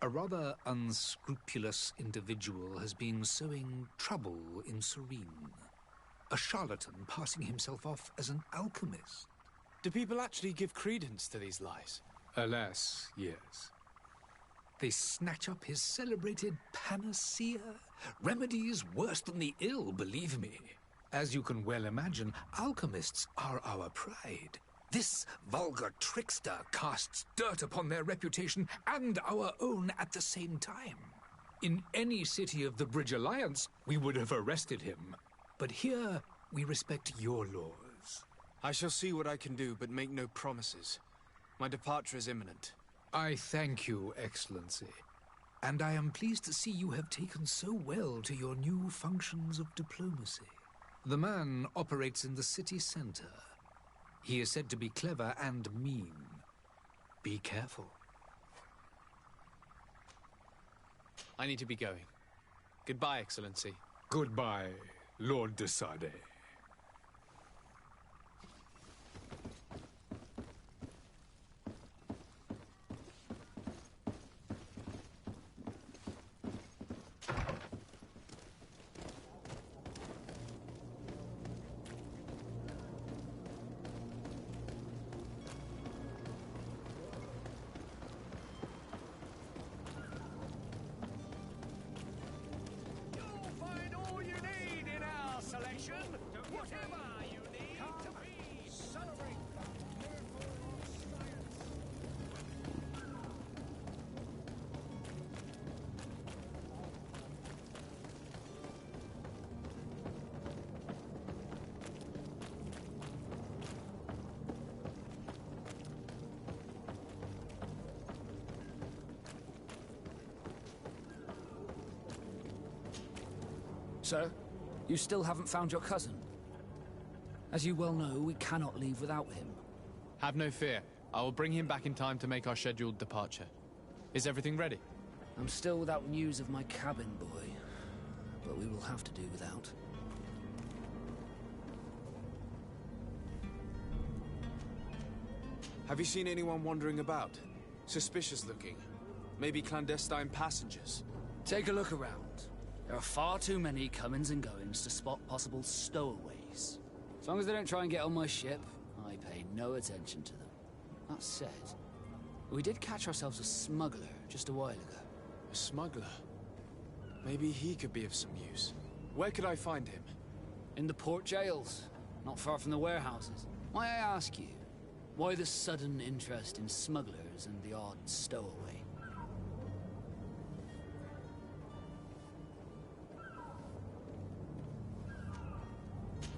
A rather unscrupulous individual has been sowing trouble in Serene. A charlatan passing himself off as an alchemist. Do people actually give credence to these lies? Alas, yes. They snatch up his celebrated panacea. Remedies worse than the ill, believe me. As you can well imagine, alchemists are our pride. This vulgar trickster casts dirt upon their reputation and our own at the same time. In any city of the Bridge Alliance, we would have arrested him. But here, we respect your laws. I shall see what I can do, but make no promises. My departure is imminent. I thank you, Excellency. And I am pleased to see you have taken so well to your new functions of diplomacy. The man operates in the city center. He is said to be clever and mean. Be careful. I need to be going. Goodbye, Excellency. Goodbye, Lord de Sade. Sir, you still haven't found your cousin. As you well know, we cannot leave without him. Have no fear. I will bring him back in time to make our scheduled departure. Is everything ready? I'm still without news of my cabin boy, but we will have to do without. Have you seen anyone wandering about? Suspicious looking. Maybe clandestine passengers. Take a look around. There are far too many comings and goings to spot possible stowaways. As long as they don't try and get on my ship, I pay no attention to them. That said, we did catch ourselves a smuggler just a while ago. A smuggler? Maybe he could be of some use. Where could I find him? In the port jails, not far from the warehouses. May I ask you, why the sudden interest in smugglers and the odd stowaway?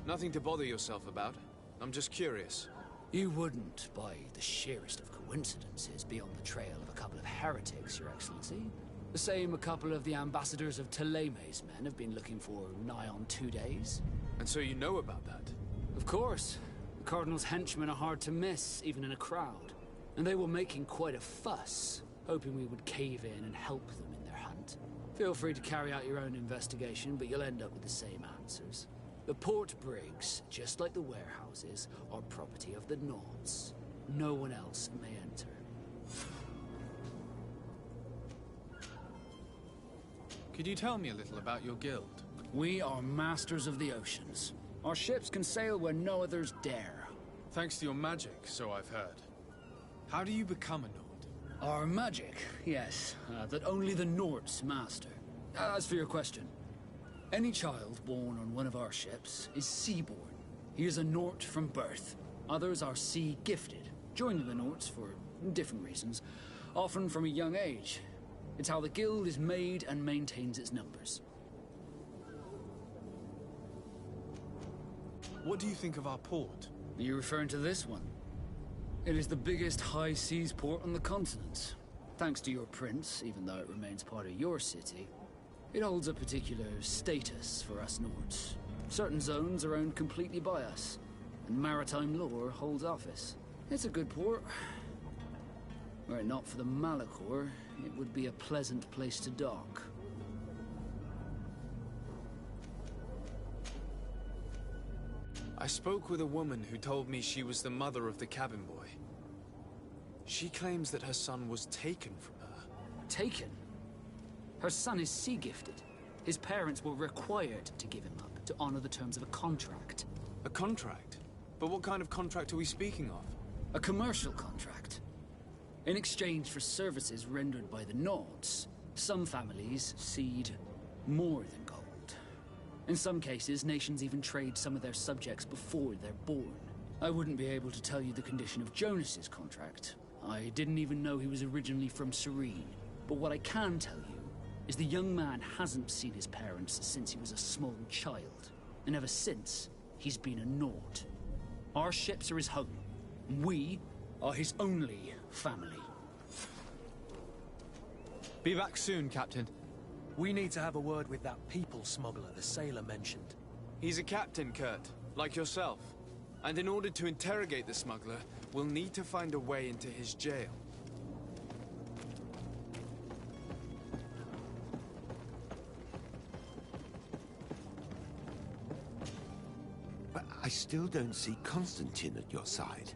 Nothing to bother yourself about. I'm just curious. You wouldn't, by the sheerest of coincidences, be on the trail of a couple of heretics, Your Excellency. The same a couple of the ambassadors of Teleme's men have been looking for nigh on 2 days. And so you know about that? Of course. The Cardinal's henchmen are hard to miss, even in a crowd. And they were making quite a fuss, hoping we would cave in and help them in their hunt. Feel free to carry out your own investigation, but you'll end up with the same answers. The port brigs, just like the warehouses, are property of the Nords. No one else may enter. Could you tell me a little about your guild? We are masters of the oceans. Our ships can sail where no others dare. Thanks to your magic, so I've heard. How do you become a Nord? Our magic, yes, that only the Nords master. As for your question, any child born on one of our ships is seaborn. He is a Nort from birth. Others are sea-gifted, joining the Norts for different reasons, often from a young age. It's how the guild is made and maintains its numbers. What do you think of our port? Are you referring to this one? It is the biggest high seas port on the continent. Thanks to your prince, even though it remains part of your city, it holds a particular status for us Nords. Certain zones are owned completely by us, and maritime law holds office. It's a good port. Were it not for the Malachor, it would be a pleasant place to dock. I spoke with a woman who told me she was the mother of the cabin boy. She claims that her son was taken from her. Taken? Her son is sea-gifted. His parents were required to give him up to honor the terms of a contract. A contract? But what kind of contract are we speaking of? A commercial contract. In exchange for services rendered by the Nords, some families cede more than gold. In some cases, nations even trade some of their subjects before they're born. I wouldn't be able to tell you the condition of Jonas's contract. I didn't even know he was originally from Serene. But what I can tell you is the young man hasn't seen his parents since he was a small child. And ever since, he's been a Nord. Our ships are his home. We are his only family. Be back soon, Captain. We need to have a word with that people smuggler the sailor mentioned. He's a captain, Kurt, like yourself. And in order to interrogate the smuggler, we'll need to find a way into his jail. But I still don't see Constantine at your side.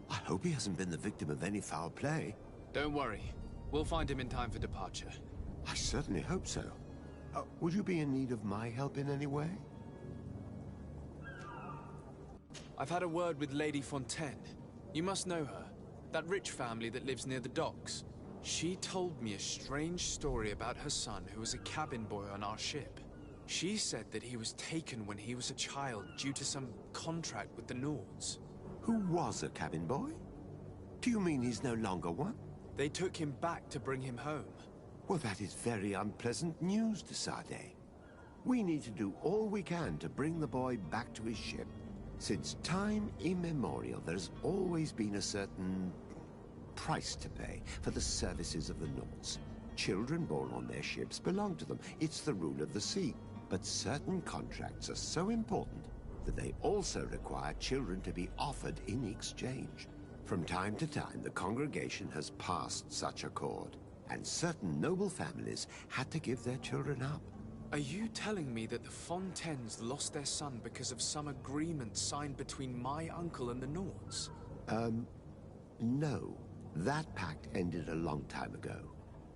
I hope he hasn't been the victim of any foul play. Don't worry. We'll find him in time for departure. I certainly hope so. Would you be in need of my help in any way? I've had a word with Lady Fontaine. You must know her. That rich family that lives near the docks. She told me a strange story about her son who was a cabin boy on our ship. She said that he was taken when he was a child due to some contract with the Nords. Who was a cabin boy? Do you mean he's no longer one? They took him back to bring him home. Well, that is very unpleasant news, de Sade. We need to do all we can to bring the boy back to his ship. Since time immemorial, there's always been a certain price to pay for the services of the Nords. Children born on their ships belong to them. It's the rule of the sea. But certain contracts are so important that they also require children to be offered in exchange. From time to time, the congregation has passed such accord, and certain noble families had to give their children up. Are you telling me that the Fontaines lost their son because of some agreement signed between my uncle and the Nords? No. That pact ended a long time ago.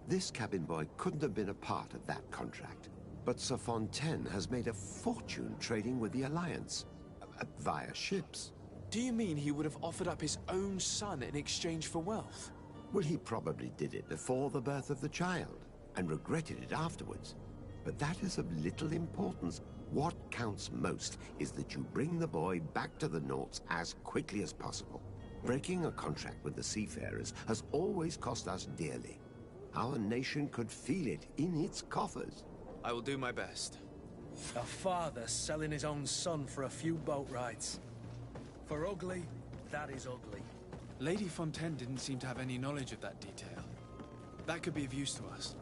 This cabin boy couldn't have been a part of that contract. But Sir Fontaine has made a fortune trading with the Alliance, via ships. Do you mean he would have offered up his own son in exchange for wealth? Well, he probably did it before the birth of the child, and regretted it afterwards. But that is of little importance. What counts most is that you bring the boy back to the Nords as quickly as possible. Breaking a contract with the seafarers has always cost us dearly. Our nation could feel it in its coffers. I will do my best. A father selling his own son for a few boat rides. For ugly, that is ugly. Lady Fontaine didn't seem to have any knowledge of that detail. That could be of use to us.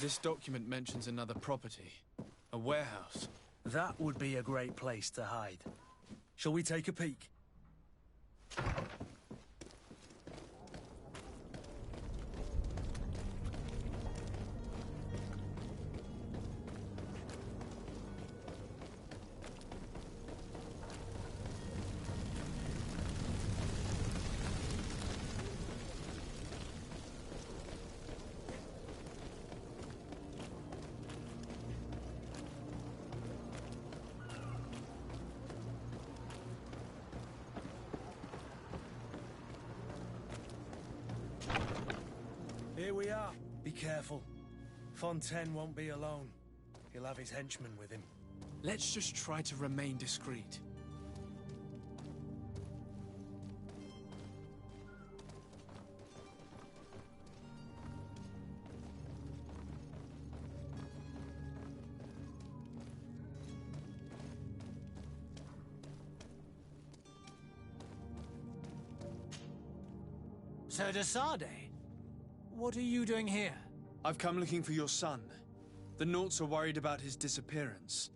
This document mentions another property. A warehouse. That would be a great place to hide. Shall we take a peek? Here we are. careful. Fontaine won't be alone. He'll have his henchmen with him. Let's just try to remain discreet. Sir de Sardet, what are you doing here? I've come looking for your son. The Nauts are worried about his disappearance.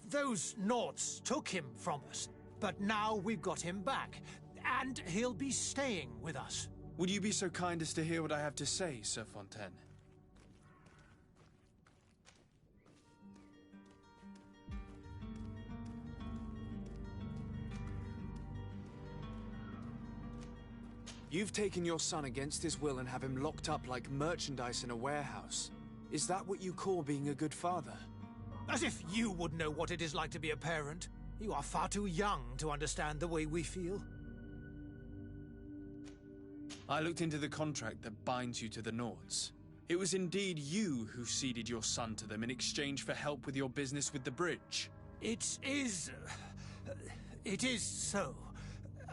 Those Nauts took him from us, but now we've got him back, and he'll be staying with us. Would you be so kind as to hear what I have to say, Sir Fontaine? You've taken your son against his will and have him locked up like merchandise in a warehouse. Is that what you call being a good father? As if you would know what it is like to be a parent. You are far too young to understand the way we feel. I looked into the contract that binds you to the Nauts. It was indeed you who ceded your son to them in exchange for help with your business with the bridge. It is so.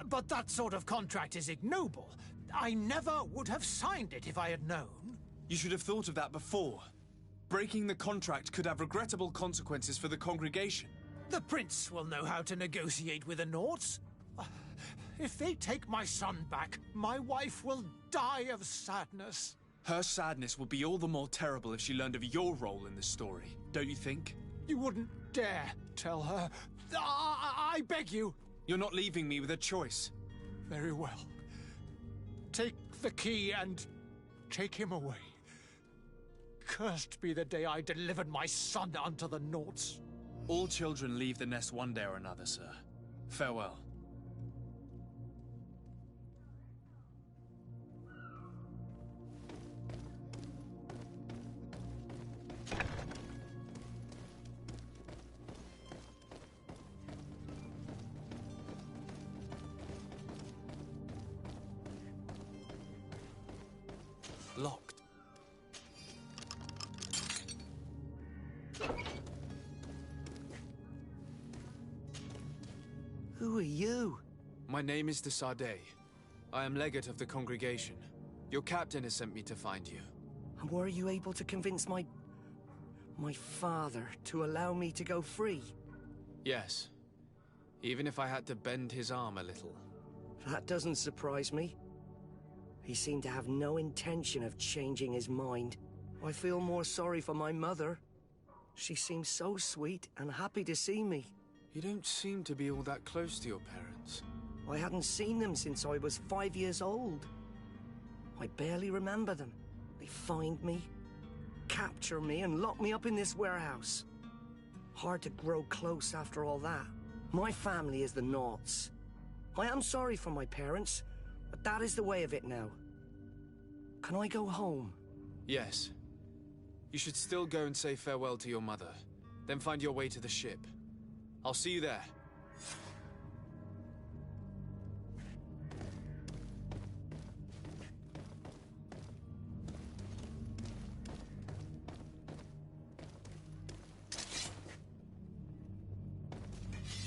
But that sort of contract is ignoble. I never would have signed it if I had known. You should have thought of that before. Breaking the contract could have regrettable consequences for the congregation. The prince will know how to negotiate with the Nauts. If they take my son back, my wife will die of sadness. Her sadness would be all the more terrible if she learned of your role in the story, don't you think? You wouldn't dare tell her. I beg you. You're not leaving me with a choice. Very well. Take the key and take him away. Cursed be the day I delivered my son unto the Nauts. All children leave the nest one day or another, sir. Farewell. Locked. Who are you? My name is de Sardet. I am legate of the congregation. Your captain has sent me to find you. And were you able to convince my father to allow me to go free? Yes. Even if I had to bend his arm a little. That doesn't surprise me. He seemed to have no intention of changing his mind. I feel more sorry for my mother. She seemed so sweet and happy to see me. You don't seem to be all that close to your parents. I hadn't seen them since I was 5 years old. I barely remember them. They find me, capture me, and lock me up in this warehouse. Hard to grow close after all that. My family is the Nauts. I am sorry for my parents, but that is the way of it now. Can I go home? Yes. You should still go and say farewell to your mother. Then find your way to the ship. I'll see you there.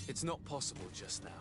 It's not possible just now.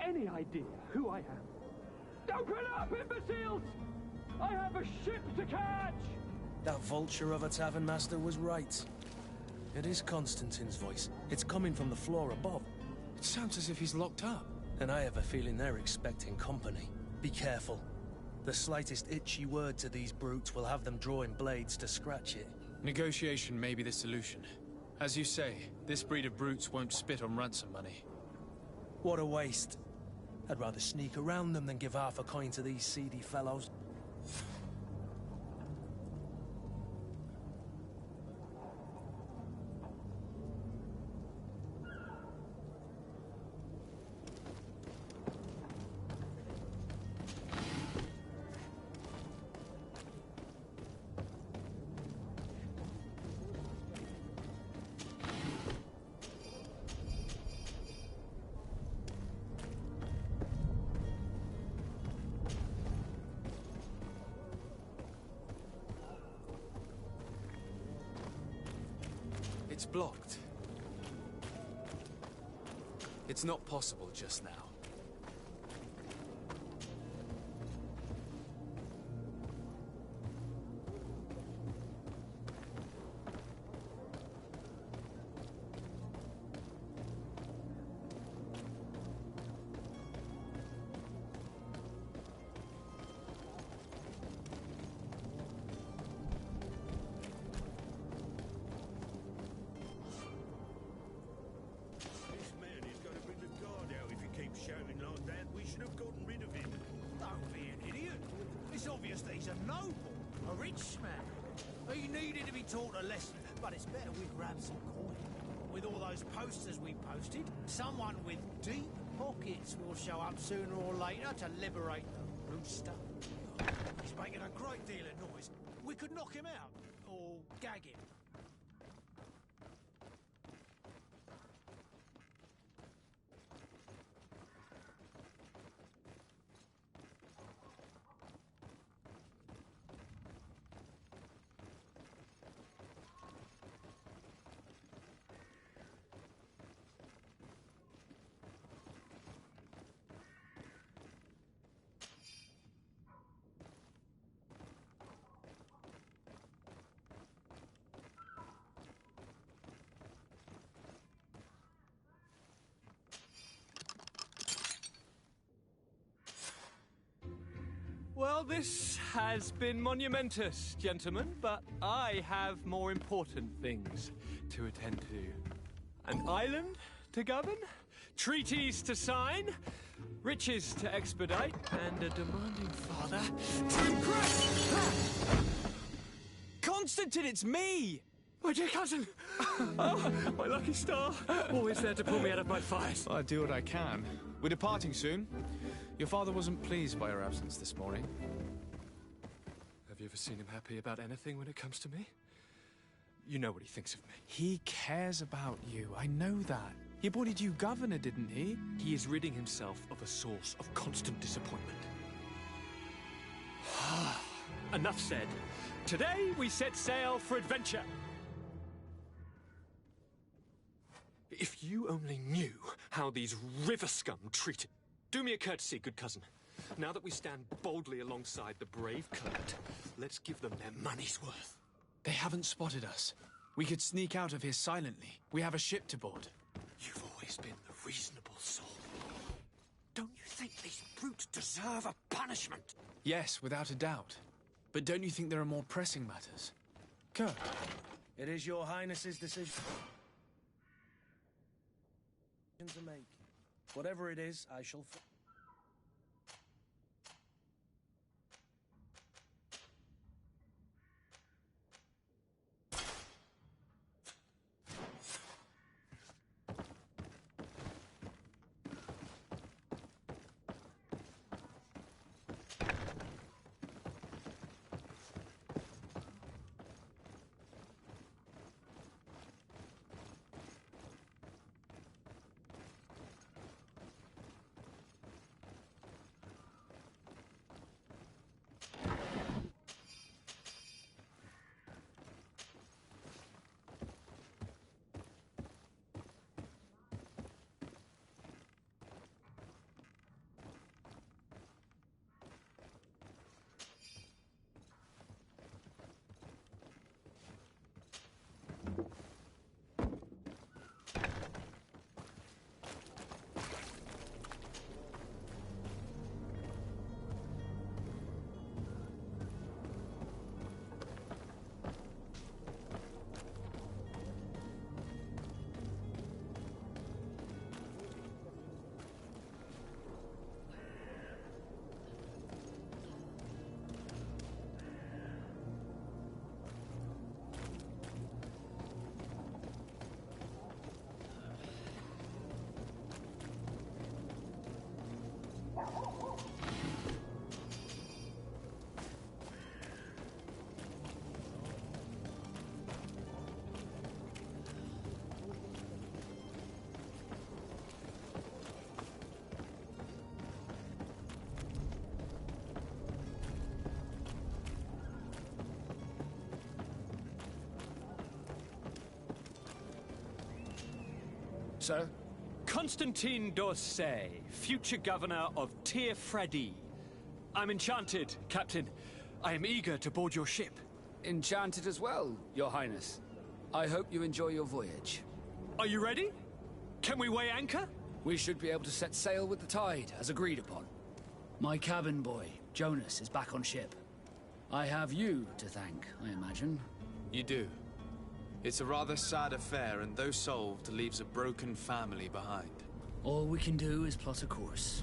any idea who I am? Open up, imbeciles! I have a ship to catch! That vulture of a tavern master was right. It is Constantine's voice. It's coming from the floor above. It sounds as if he's locked up. And I have a feeling they're expecting company. Be careful. The slightest itchy word to these brutes will have them drawing blades to scratch it. Negotiation may be the solution. As you say, this breed of brutes won't spit on ransom money. What a waste. I'd rather sneak around them than give half a coin to these seedy fellows. It's blocked. It's not possible just now. Shouting like that, we should have gotten rid of him. Don't be an idiot. It's obvious that he's a noble, a rich man. He needed to be taught a lesson, but it's better we grab some coin. With all those posters we posted, someone with deep pockets will show up sooner or later to liberate the rooster. He's making a great deal of noise. We could knock him out, or gag him. Well, this has been monumentous, gentlemen, but I have more important things to attend to. An island to govern, treaties to sign, riches to expedite, and a demanding father to impress! Constantine, it's me! My dear cousin! Oh, my lucky star! Always there to pull me out of my fires. I'll do what I can. We're departing soon. Your father wasn't pleased by your absence this morning. Have you ever seen him happy about anything when it comes to me? You know what he thinks of me. He cares about you. I know that. He appointed you governor, didn't he? He is ridding himself of a source of constant disappointment. Enough said. Today we set sail for adventure. If you only knew how these river scum treated. Do me a courtesy, good cousin. Now that we stand boldly alongside the brave Kurt, let's give them their money's worth. They haven't spotted us. We could sneak out of here silently. We have a ship to board. You've always been the reasonable soul. Don't you think these brutes deserve a punishment? Yes, without a doubt. But don't you think there are more pressing matters? Kurt. It is your highness's decision to make. Whatever it is, I shall... Sir? Constantine d'Orsay, future governor of Tir Freddy. I'm enchanted, Captain. I am eager to board your ship. Enchanted as well, Your Highness. I hope you enjoy your voyage. Are you ready? Can we weigh anchor? We should be able to set sail with the tide, as agreed upon. My cabin boy, Jonas, is back on ship. I have you to thank, I imagine. You do. It's a rather sad affair, and though solved, leaves a broken family behind. All we can do is plot a course.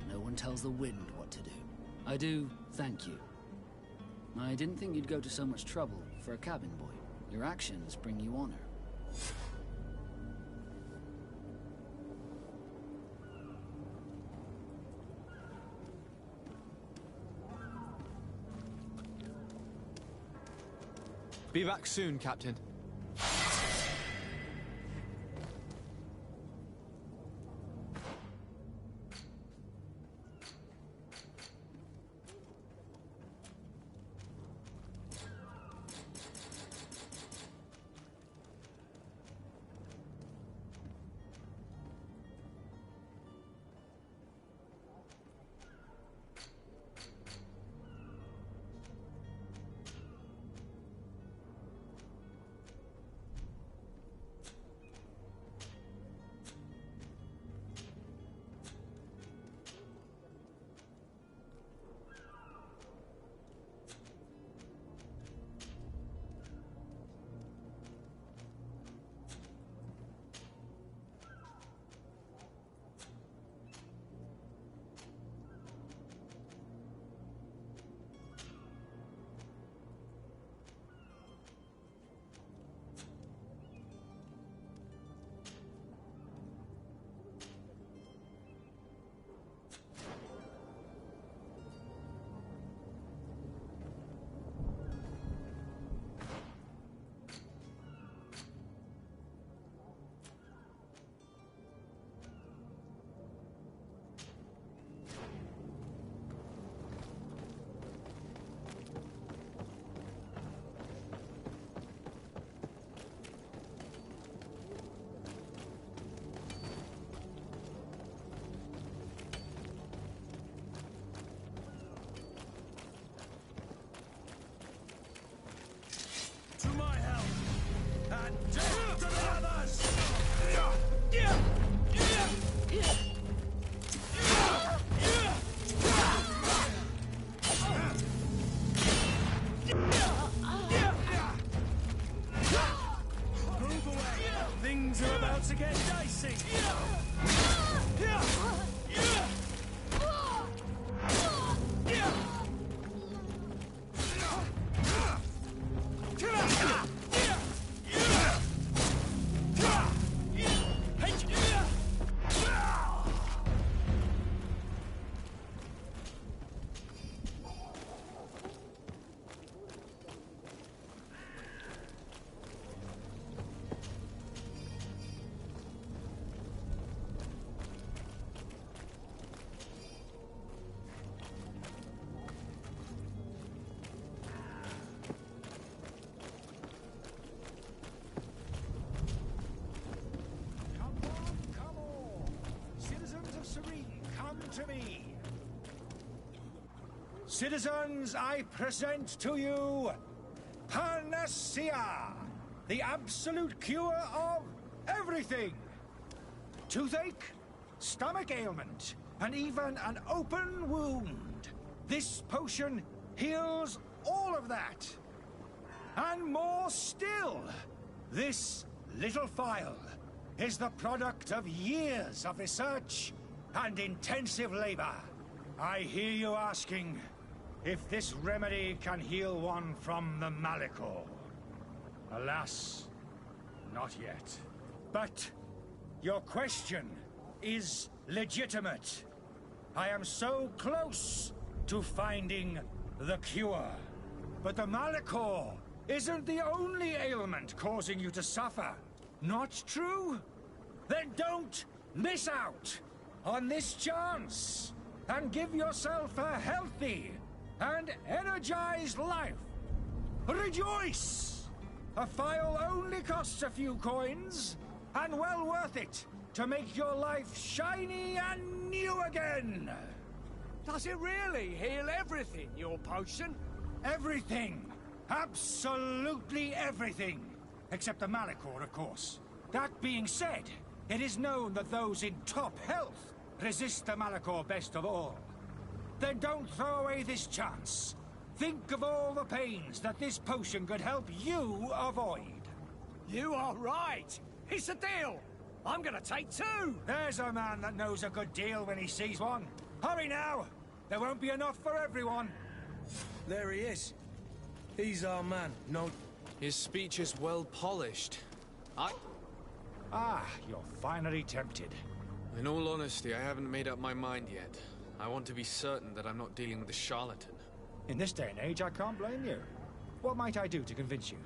No one tells the wind what to do. I do thank you. I didn't think you'd go to so much trouble for a cabin boy. Your actions bring you honor. Be back soon, Captain. To me. Citizens, I present to you Panacea, the absolute cure of everything. Toothache, stomach ailment, and even an open wound. This potion heals all of that. And more still, this little phial is the product of years of research and intensive labor. I hear you asking if this remedy can heal one from the Malachor. Alas, not yet. But your question is legitimate. I am so close to finding the cure. But the Malachor isn't the only ailment causing you to suffer. Not true? Then don't miss out on this chance, and give yourself a healthy and energized life. Rejoice! A phial only costs a few coins, and well worth it. to make your life shiny and new again! Does it really heal everything, your potion? Everything! Absolutely everything! Except the Malachor, of course. That being said, it is known that those in top health resist the Malachor best of all. Then don't throw away this chance. Think of all the pains that this potion could help you avoid. You are right! It's a deal! I'm gonna take two! There's a man that knows a good deal when he sees one. Hurry now! There won't be enough for everyone. There he is. He's our man, no... His speech is well polished. Ah, you're finally tempted. In all honesty, I haven't made up my mind yet. I want to be certain that I'm not dealing with a charlatan. In this day and age, I can't blame you. What might I do to convince you?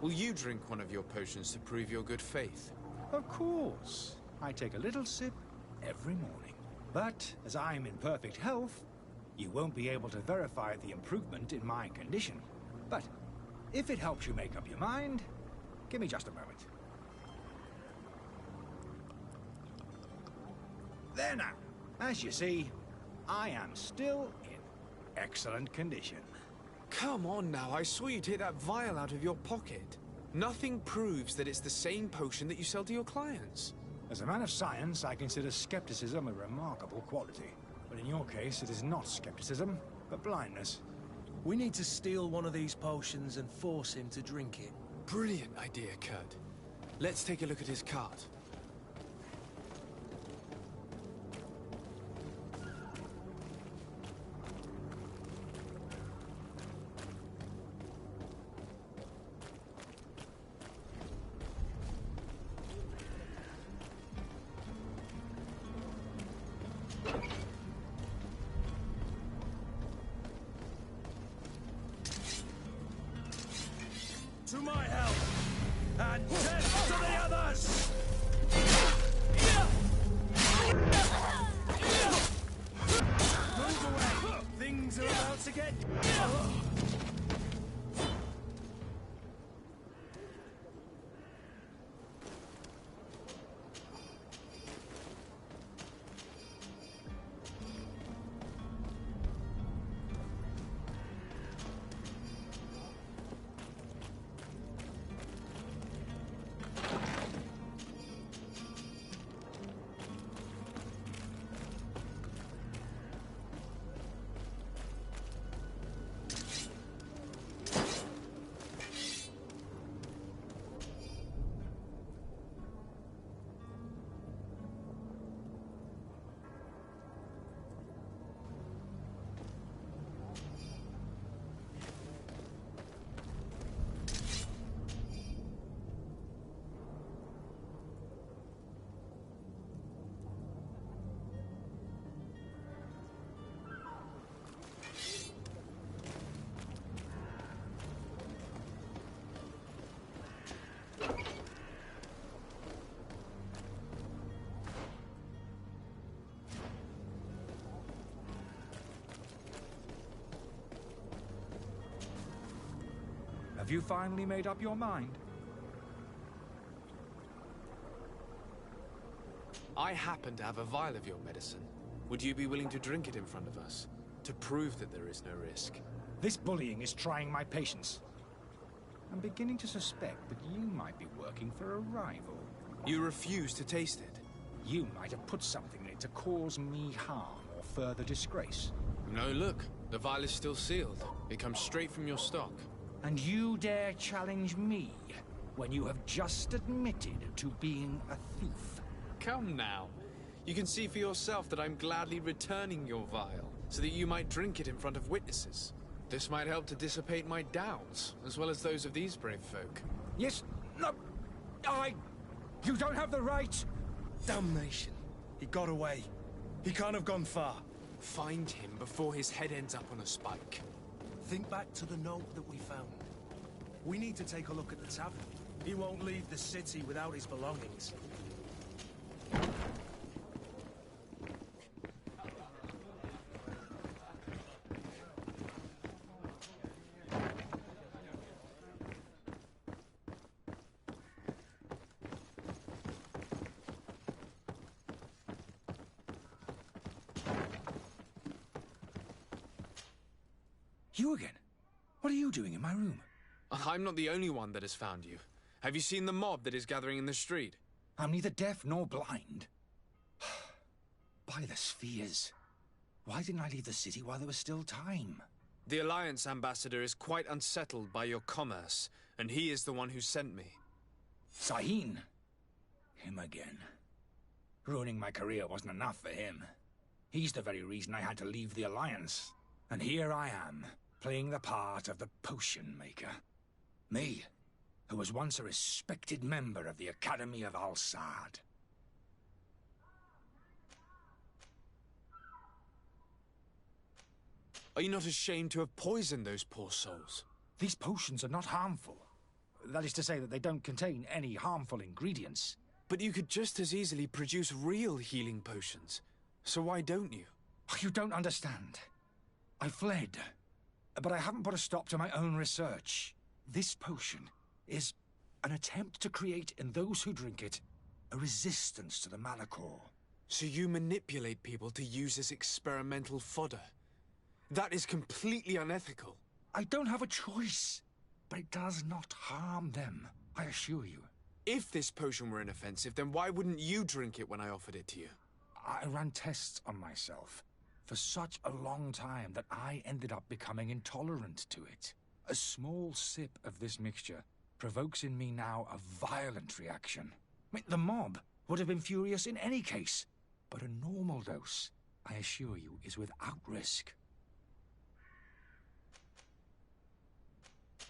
Will you drink one of your potions to prove your good faith? Of course. I take a little sip every morning. But, as I'm in perfect health, you won't be able to verify the improvement in my condition. But, if it helps you make up your mind, give me just a moment. There now. As you see, I am still in excellent condition. Come on now, I saw you take that vial out of your pocket. Nothing proves that it's the same potion that you sell to your clients. As a man of science, I consider skepticism a remarkable quality. But in your case, it is not skepticism, but blindness. We need to steal one of these potions and force him to drink it. Brilliant idea, Kurt. Let's take a look at his cart. To my help, and death to the others! Move away! Things are about to get... Have you finally made up your mind? I happen to have a vial of your medicine. Would you be willing to drink it in front of us? To prove that there is no risk? This bullying is trying my patience. I'm beginning to suspect that you might be working for a rival. You refuse to taste it? You might have put something in it to cause me harm or further disgrace. No, look. The vial is still sealed. It comes straight from your stock. And you dare challenge me when you have just admitted to being a thief? Come now. You can see for yourself that I'm gladly returning your vial, so that you might drink it in front of witnesses. This might help to dissipate my doubts, as well as those of these brave folk. Yes, no, you don't have the right! Damnation. He got away. He can't have gone far. Find him before his head ends up on a spike. Think back to the note that we found. We need to take a look at the tavern. He won't leave the city without his belongings. You again? What are you doing in my room? I'm not the only one that has found you. Have you seen the mob that is gathering in the street? I'm neither deaf nor blind. By the spheres. Why didn't I leave the city while there was still time? The Alliance ambassador is quite unsettled by your commerce, and he is the one who sent me. Sahin. Him again. Ruining my career wasn't enough for him. He's the very reason I had to leave the Alliance. And here I am, playing the part of the potion maker. Me, who was once a respected member of the Academy of Al-Sad. Are you not ashamed to have poisoned those poor souls? These potions are not harmful. That is to say that they don't contain any harmful ingredients. But you could just as easily produce real healing potions. So why don't you? You don't understand. I fled. But I haven't put a stop to my own research. This potion is an attempt to create in those who drink it a resistance to the Malachor. So you manipulate people to use as experimental fodder? That is completely unethical. I don't have a choice, but it does not harm them, I assure you. If this potion were inoffensive, then why wouldn't you drink it when I offered it to you? I ran tests on myself for such a long time that I ended up becoming intolerant to it. A small sip of this mixture provokes in me now a violent reaction. I mean, the mob would have been furious in any case, but a normal dose, I assure you, is without risk.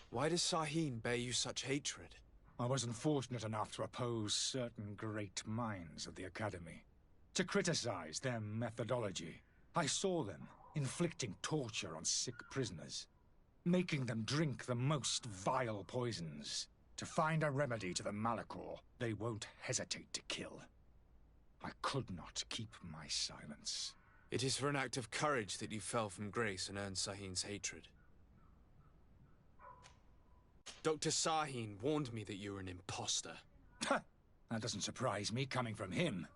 Why does Sahin bear you such hatred? I wasn't fortunate enough to oppose certain great minds of the Academy, to criticize their methodology. I saw them inflicting torture on sick prisoners, making them drink the most vile poisons. To find a remedy to the Malachor, they won't hesitate to kill. I could not keep my silence. It is for an act of courage that you fell from grace and earned Sahin's hatred. Dr. Sahin warned me that you were an imposter. That doesn't surprise me, coming from him.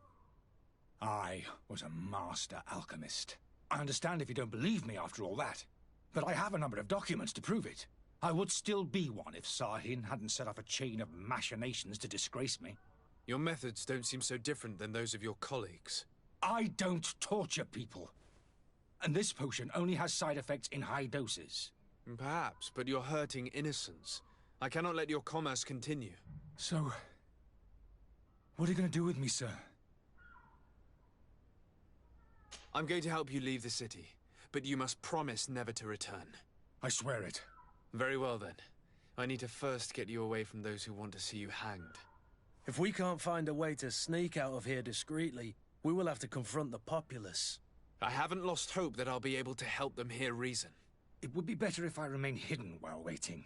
I was a master alchemist. I understand if you don't believe me after all that, but I have a number of documents to prove it. I would still be one if Sahin hadn't set off a chain of machinations to disgrace me. Your methods don't seem so different than those of your colleagues. I don't torture people. And this potion only has side effects in high doses. Perhaps, but you're hurting innocents. I cannot let your commerce continue. So, what are you going to do with me, sir? I'm going to help you leave the city, but you must promise never to return. I swear it. Very well, then. I need to first get you away from those who want to see you hanged. If we can't find a way to sneak out of here discreetly, we will have to confront the populace. I haven't lost hope that I'll be able to help them hear reason. It would be better if I remain hidden while waiting.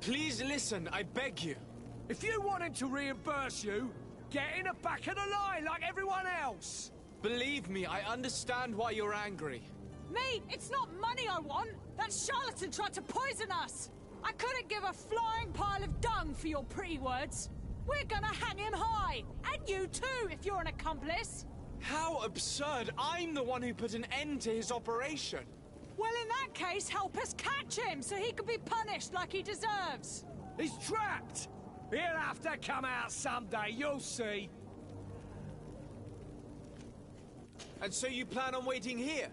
Please listen, I beg you. If you wanted to reimburse you, get in the back of the line like everyone else. Believe me, I understand why you're angry. Me, it's not money I want. That charlatan tried to poison us. I couldn't give a flying pile of dung for your pretty words. We're gonna hang him high. And you too, if you're an accomplice. How absurd! I'm the one who put an end to his operation. Well, in that case, help us catch him so he can be punished like he deserves. He's trapped! He'll have to come out someday, you'll see. And so you plan on waiting here?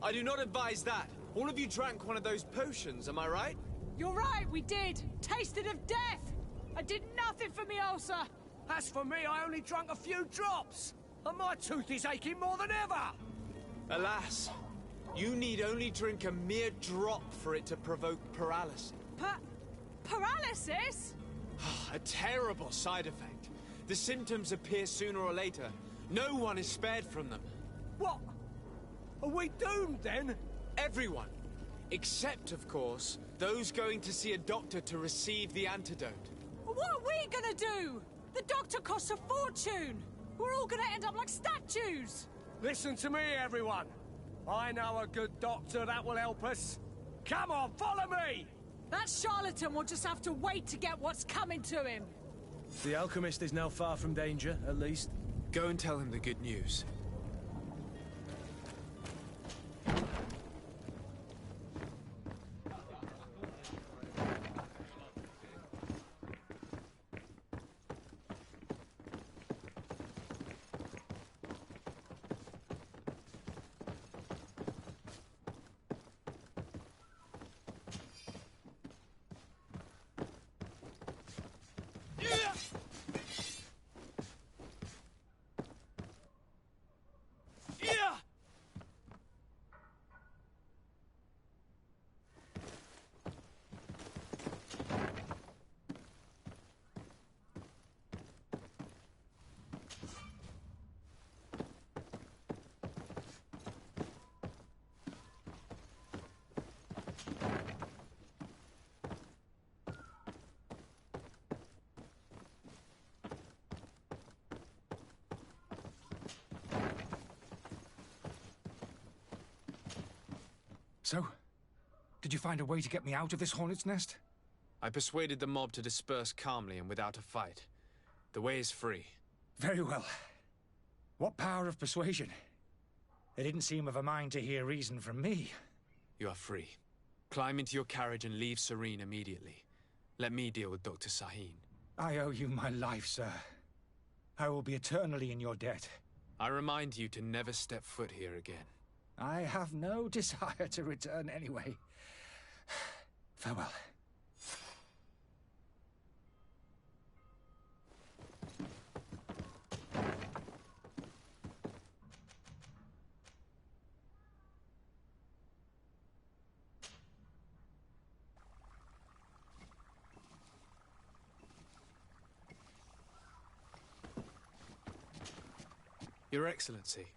I do not advise that. All of you drank one of those potions, am I right? You're right, we did. Tasted of death. I did nothing for me ulcer. As for me, I only drunk a few drops. And my tooth is aching more than ever. Alas, you need only drink a mere drop for it to provoke paralysis. Paralysis? A terrible side effect. The symptoms appear sooner or later. No one is spared from them. What? Are we doomed, then? Everyone. Except, of course, those going to see a doctor to receive the antidote. What are we gonna do? The doctor costs a fortune. We're all gonna end up like statues. Listen to me, everyone. I know a good doctor that will help us. Come on, follow me! That charlatan will just have to wait to get what's coming to him. The alchemist is now far from danger, at least. Go and tell him the good news. So, did you find a way to get me out of this hornet's nest? I persuaded the mob to disperse calmly and without a fight. The way is free. Very well. What power of persuasion? They didn't seem of a mind to hear reason from me. You are free. Climb into your carriage and leave Serene immediately. Let me deal with Dr. Sahin. I owe you my life, sir. I will be eternally in your debt. I remind you to never step foot here again. I have no desire to return anyway. Farewell. Your Excellency.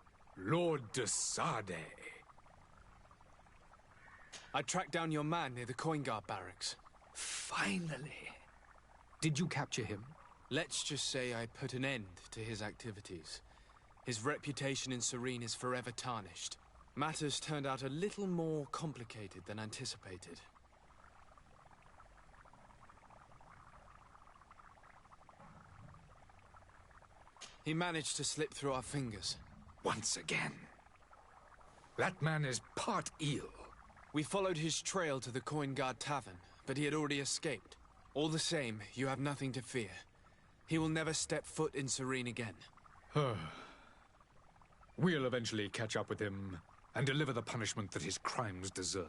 Lord de Sade. I tracked down your man near the coin guard barracks. Finally. Did you capture him? Let's just say I put an end to his activities. His reputation in Serene is forever tarnished. Matters turned out a little more complicated than anticipated. He managed to slip through our fingers. Once again. That man is part eel. We followed his trail to the Coin Guard Tavern, but he had already escaped. All the same, you have nothing to fear. He will never step foot in Serene again. We'll eventually catch up with him and deliver the punishment that his crimes deserve.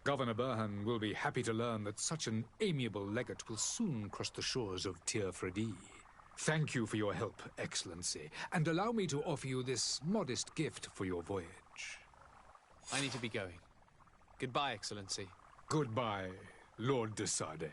Governor Burhan will be happy to learn that such an amiable legate will soon cross the shores of Tir Fredi. Thank you for your help, Excellency, and allow me to offer you this modest gift for your voyage. I need to be going. Goodbye, Excellency. Goodbye, Lord de Sade.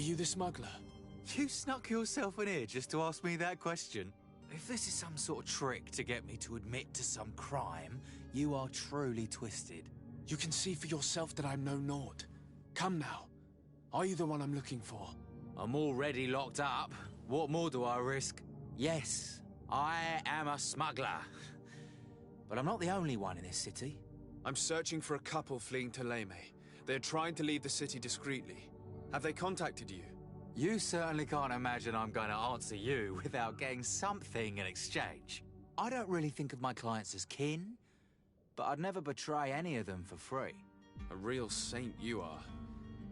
you the smuggler? You snuck yourself in here just to ask me that question? If this is some sort of trick to get me to admit to some crime, you are truly twisted. You can see for yourself that I'm no naught. Come now. Are you the one I'm looking for? I'm already locked up. What more do I risk? Yes, I am a smuggler. But I'm not the only one in this city. I'm searching for a couple fleeing to Leme. They're trying to leave the city discreetly. Have they contacted you? You certainly can't imagine I'm going to answer you without getting something in exchange. I don't really think of my clients as kin, but I'd never betray any of them for free. A real saint you are.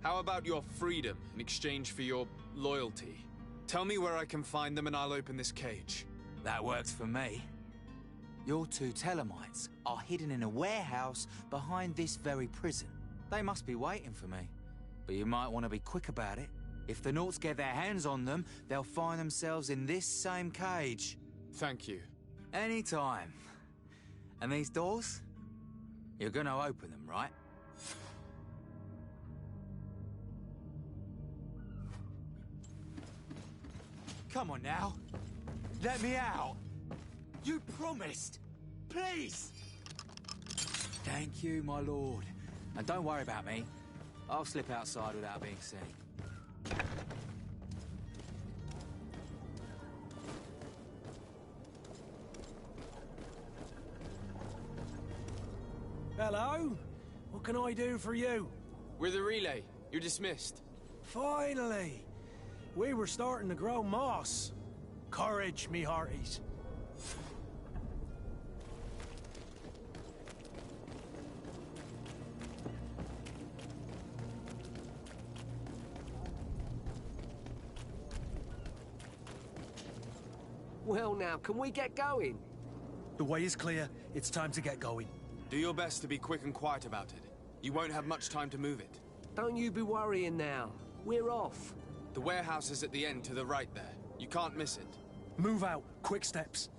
How about your freedom in exchange for your loyalty? Tell me where I can find them and I'll open this cage. That works for me. Your two Telemites are hidden in a warehouse behind this very prison. They must be waiting for me. But you might want to be quick about it. If the Nauts get their hands on them, they'll find themselves in this same cage. Thank you. Anytime. And these doors? You're gonna open them, right? Come on now. Let me out. You promised. Please. Thank you, my lord. And don't worry about me. I'll slip outside without being seen. Hello? What can I do for you? We're the relay. You're dismissed. Finally! We were starting to grow moss. Courage, me hearties. Well now, can we get going? The way is clear. It's time to get going. Do your best to be quick and quiet about it. You won't have much time to move it. Don't you be worrying now. We're off. The warehouse is at the end to the right there. You can't miss it. Move out. Quick steps.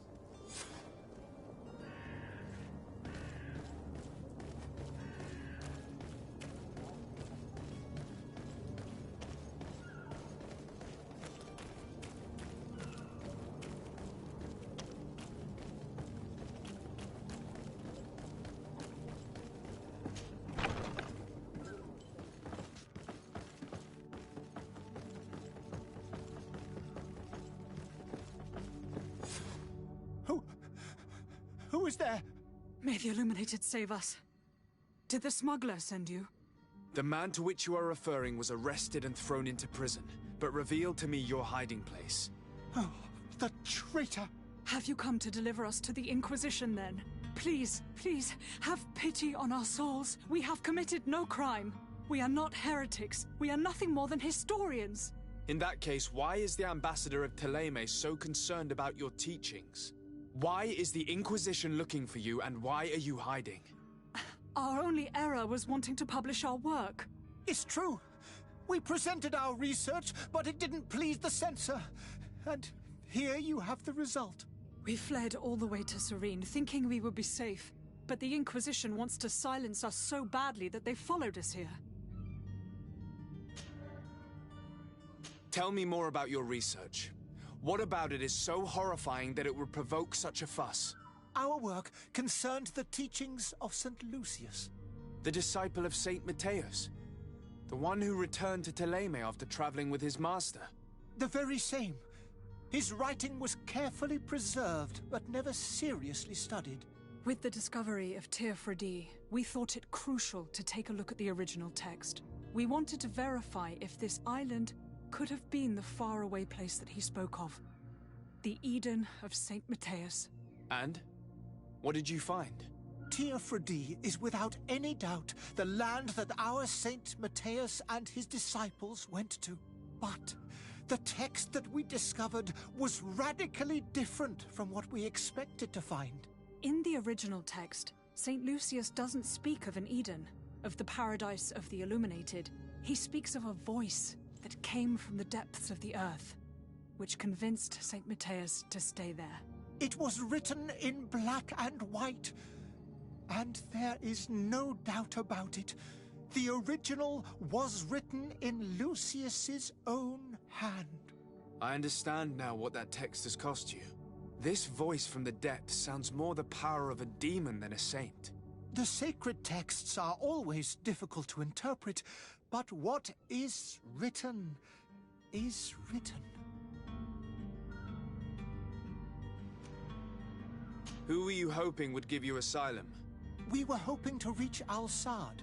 Who is there? May the Illuminated save us. Did the smuggler send you? The man to which you are referring was arrested and thrown into prison, but revealed to me your hiding place. Oh, the traitor! Have you come to deliver us to the Inquisition, then? Please, please, have pity on our souls. We have committed no crime. We are not heretics. We are nothing more than historians. In that case, why is the ambassador of Teleme so concerned about your teachings? Why is the Inquisition looking for you, and why are you hiding? Our only error was wanting to publish our work. It's true. We presented our research, but it didn't please the censor. And here you have the result. We fled all the way to Serene, thinking we would be safe. But the Inquisition wants to silence us so badly that they followed us here. Tell me more about your research. What about it is so horrifying that it would provoke such a fuss? Our work concerned the teachings of St. Lucius. The disciple of St. Mateus? The one who returned to Teleme after traveling with his master? The very same. His writing was carefully preserved, but never seriously studied. With the discovery of Teofredi, we thought it crucial to take a look at the original text. We wanted to verify if this island could have been the faraway place that he spoke of. The Eden of St. Mateus. And? What did you find? Teofredi is without any doubt the land that our Saint Mateus and his disciples went to. But the text that we discovered was radically different from what we expected to find. In the original text, St. Lucius doesn't speak of an Eden, of the paradise of the Illuminated. He speaks of a voice that came from the depths of the earth, which convinced St. Mateus to stay there. It was written in black and white, and there is no doubt about it. The original was written in Lucius's own hand. I understand now what that text has cost you. This voice from the depths sounds more the power of a demon than a saint. The sacred texts are always difficult to interpret, but what is written is written. Who were you hoping would give you asylum? We were hoping to reach Al-Sad.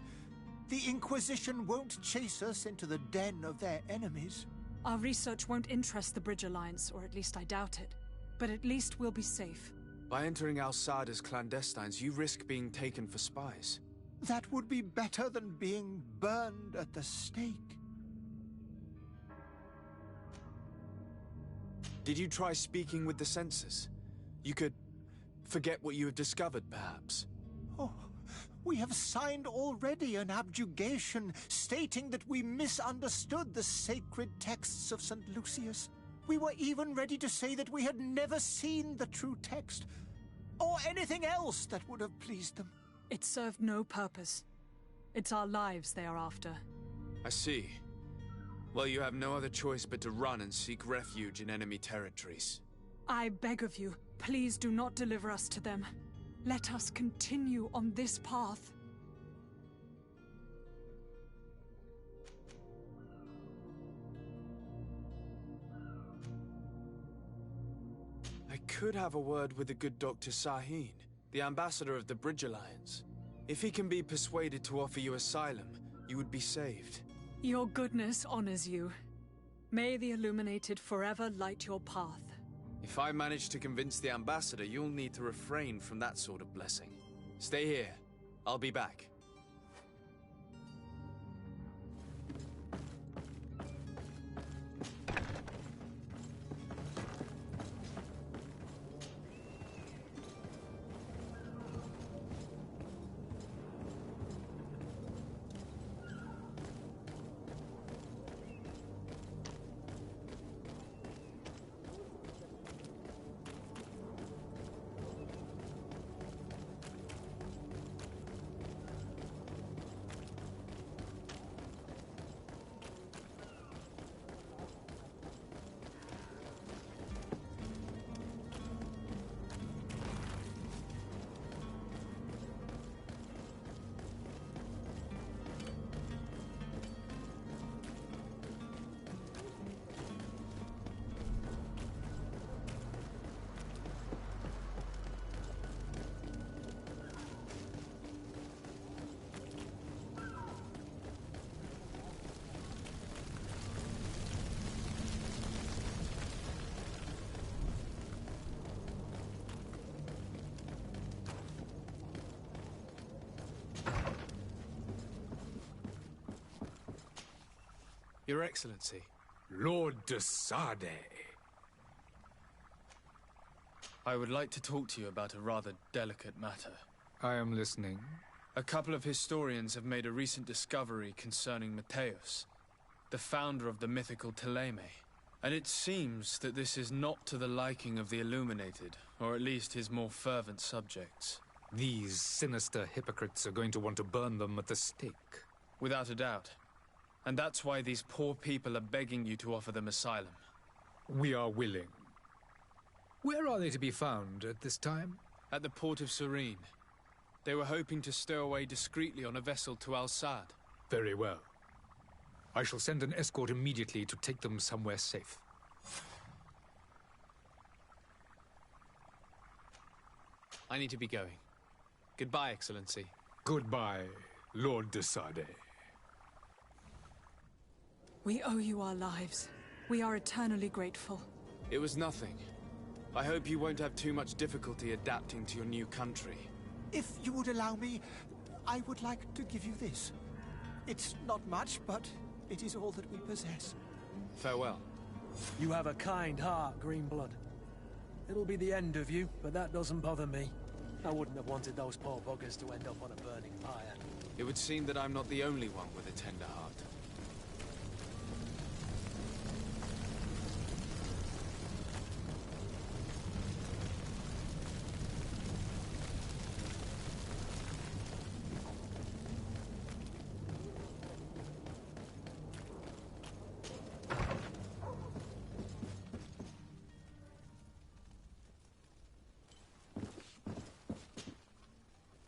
The Inquisition won't chase us into the den of their enemies. Our research won't interest the Bridge Alliance, or at least I doubt it. But at least we'll be safe. By entering Al-Sad as clandestines, you risk being taken for spies. That would be better than being burned at the stake. Did you try speaking with the censors? You could forget what you have discovered, perhaps. Oh, we have signed already an abjugation stating that we misunderstood the sacred texts of St. Lucius. We were even ready to say that we had never seen the true text, or anything else that would have pleased them. It served no purpose. It's our lives they are after. I see. Well, you have no other choice but to run and seek refuge in enemy territories. I beg of you, please do not deliver us to them. Let us continue on this path. I could have a word with the good Dr. Sahin, the ambassador of the Bridge Alliance. If he can be persuaded to offer you asylum, you would be saved. Your goodness honors you. May the Illuminated forever light your path. If I manage to convince the ambassador, you'll need to refrain from that sort of blessing. Stay here. I'll be back. Your Excellency. Lord de Sade. I would like to talk to you about a rather delicate matter. I am listening. A couple of historians have made a recent discovery concerning Mateus, the founder of the mythical Thélème. And it seems that this is not to the liking of the Illuminated, or at least his more fervent subjects. These sinister hypocrites are going to want to burn them at the stake. Without a doubt. And that's why these poor people are begging you to offer them asylum. We are willing. Where are they to be found at this time? At the port of Serene. They were hoping to stow away discreetly on a vessel to Al-Sad. Very well. I shall send an escort immediately to take them somewhere safe. I need to be going. Goodbye, Excellency. Goodbye, Lord de Sade. We owe you our lives. We are eternally grateful. It was nothing. I hope you won't have too much difficulty adapting to your new country. If you would allow me, I would like to give you this. It's not much, but it is all that we possess. Farewell. You have a kind heart, Greenblood. It'll be the end of you, but that doesn't bother me. I wouldn't have wanted those poor buggers to end up on a burning pyre. It would seem that I'm not the only one with a tender heart.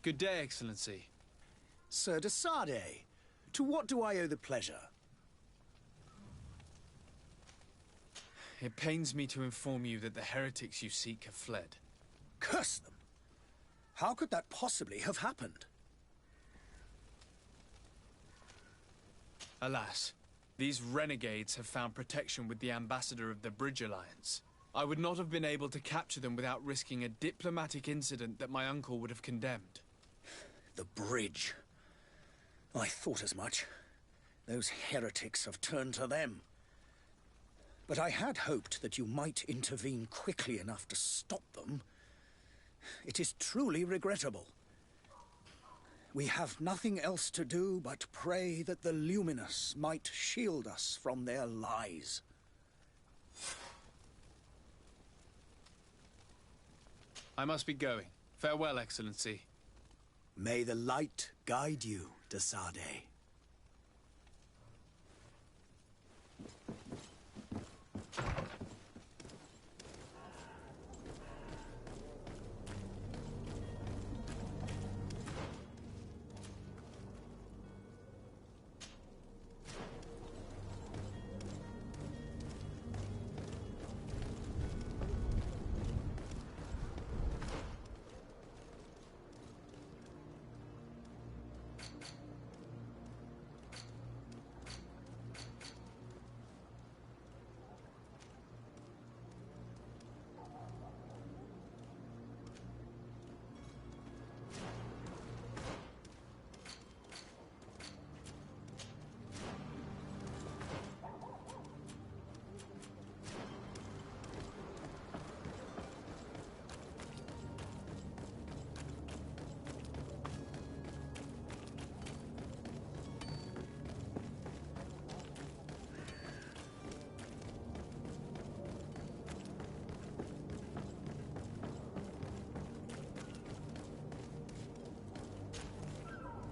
Good day, Excellency. Sir de Sardet, to what do I owe the pleasure? It pains me to inform you that the heretics you seek have fled. Curse them! How could that possibly have happened? Alas, these renegades have found protection with the ambassador of the Bridge Alliance. I would not have been able to capture them without risking a diplomatic incident that my uncle would have condemned. The bridge. I thought as much. Those heretics have turned to them. But I had hoped that you might intervene quickly enough to stop them. It is truly regrettable. We have nothing else to do but pray that the Luminous might shield us from their lies. I must be going. Farewell, Excellency. May the light guide you, de Sardet.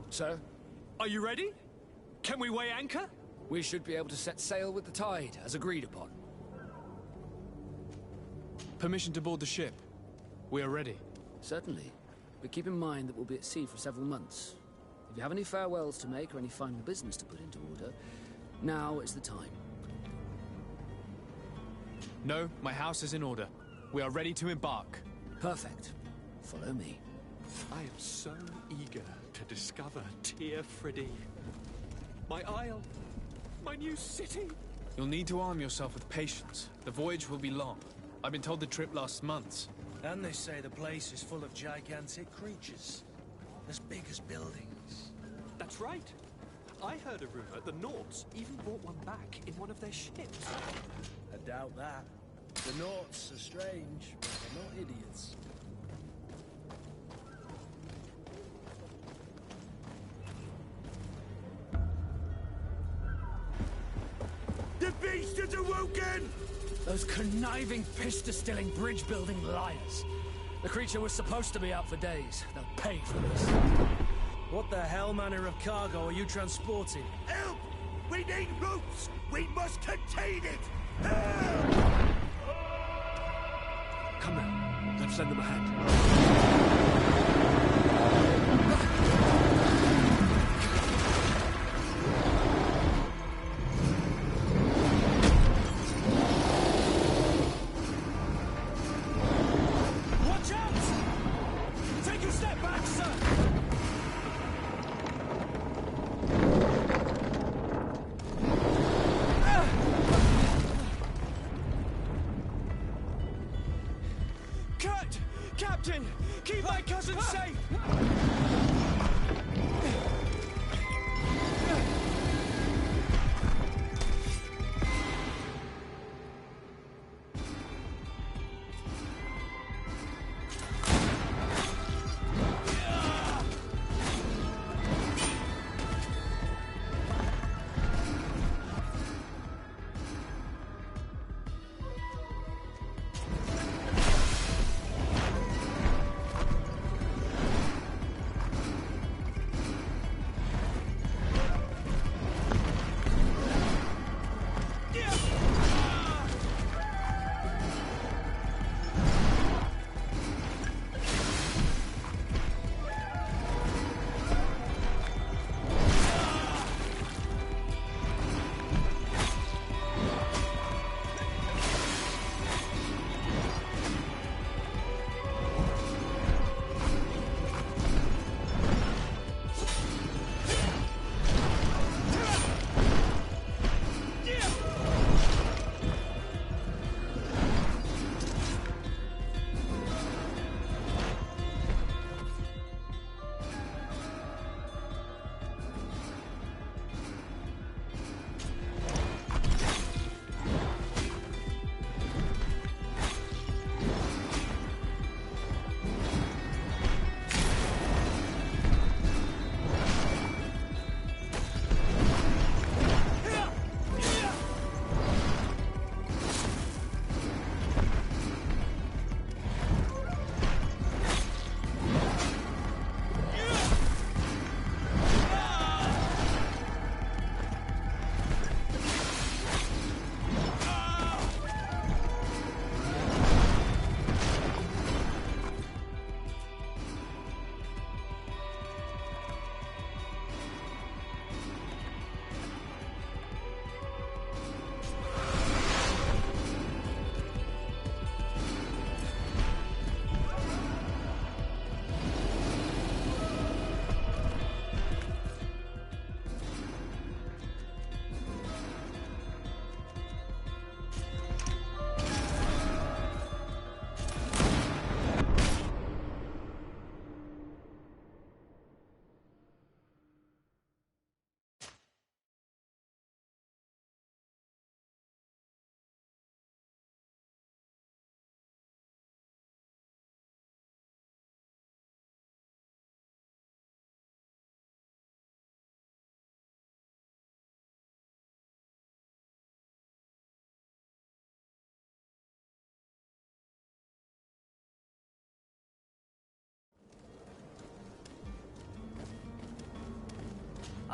Sir? Are you ready? Can we weigh anchor? We should be able to set sail with the tide, as agreed upon. Permission to board the ship. We are ready. Certainly. But keep in mind that we'll be at sea for several months. If you have any farewells to make or any final business to put into order, now is the time. No, my house is in order. We are ready to embark. Perfect. Follow me. I am so eager to discover Tyr Friddy. My isle. My new city. You'll need to arm yourself with patience. The voyage will be long. I've been told the trip lasts months. And they say the place is full of gigantic creatures. As big as buildings. That's right. I heard a rumor the Nauts even brought one back in one of their ships. I doubt that. The Nauts are strange, but they're not idiots. The beast is awoken! Those conniving, piss-distilling, bridge-building liars. The creature was supposed to be out for days. They'll pay for this. What the hell manner of cargo are you transporting? Help! We need ropes! We must contain it! Help! Come now. Let's lend them a hand. Watch out! Take a step back, sir! Captain! Keep my cousin safe!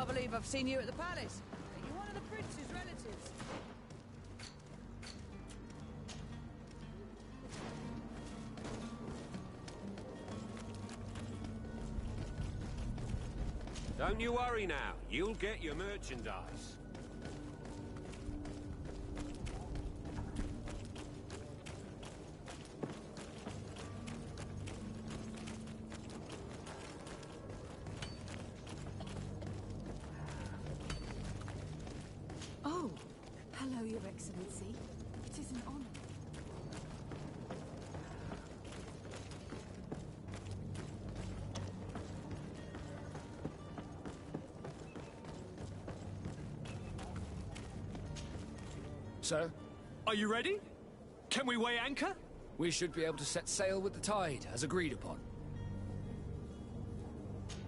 I believe I've seen you at the palace. You're one of the prince's relatives. Don't you worry now. You'll get your merchandise. Oh, hello, Your Excellency. It is an honor. Sir? Are you ready? Can we weigh anchor? We should be able to set sail with the tide, as agreed upon.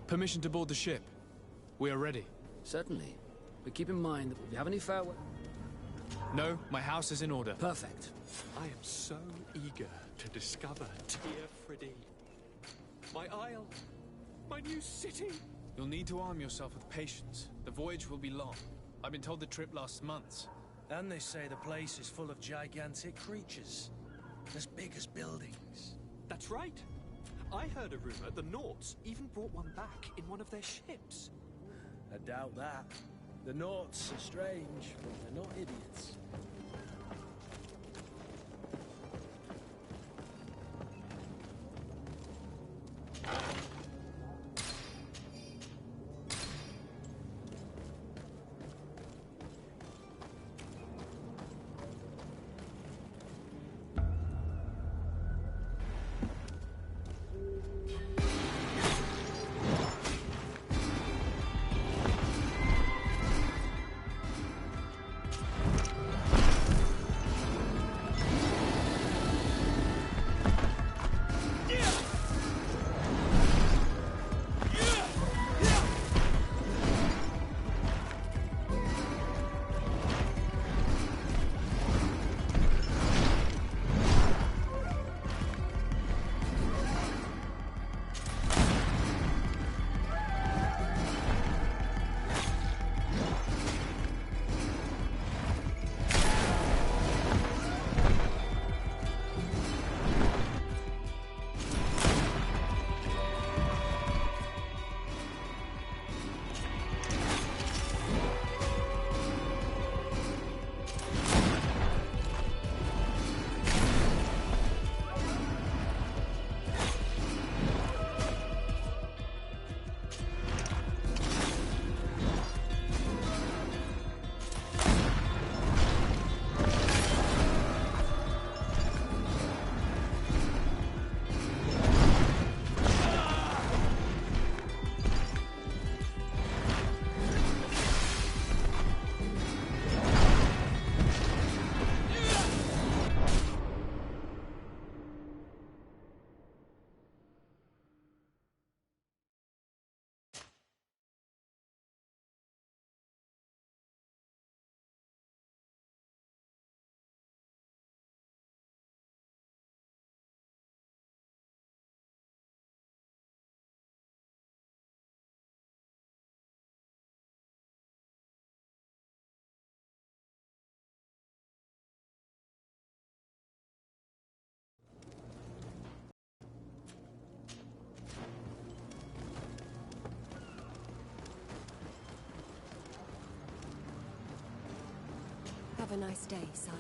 Permission to board the ship. We are ready. Certainly. But keep in mind that if you have any farewell... No, my house is in order. Perfect. I am so eager to discover Tir Fridee. My isle. My new city. You'll need to arm yourself with patience. The voyage will be long. I've been told the trip lasts months. And they say the place is full of gigantic creatures. As big as buildings. That's right. I heard a rumor the Nauts even brought one back in one of their ships. I doubt that. The Nauts are strange, but they're not idiots. Have a nice day, sire.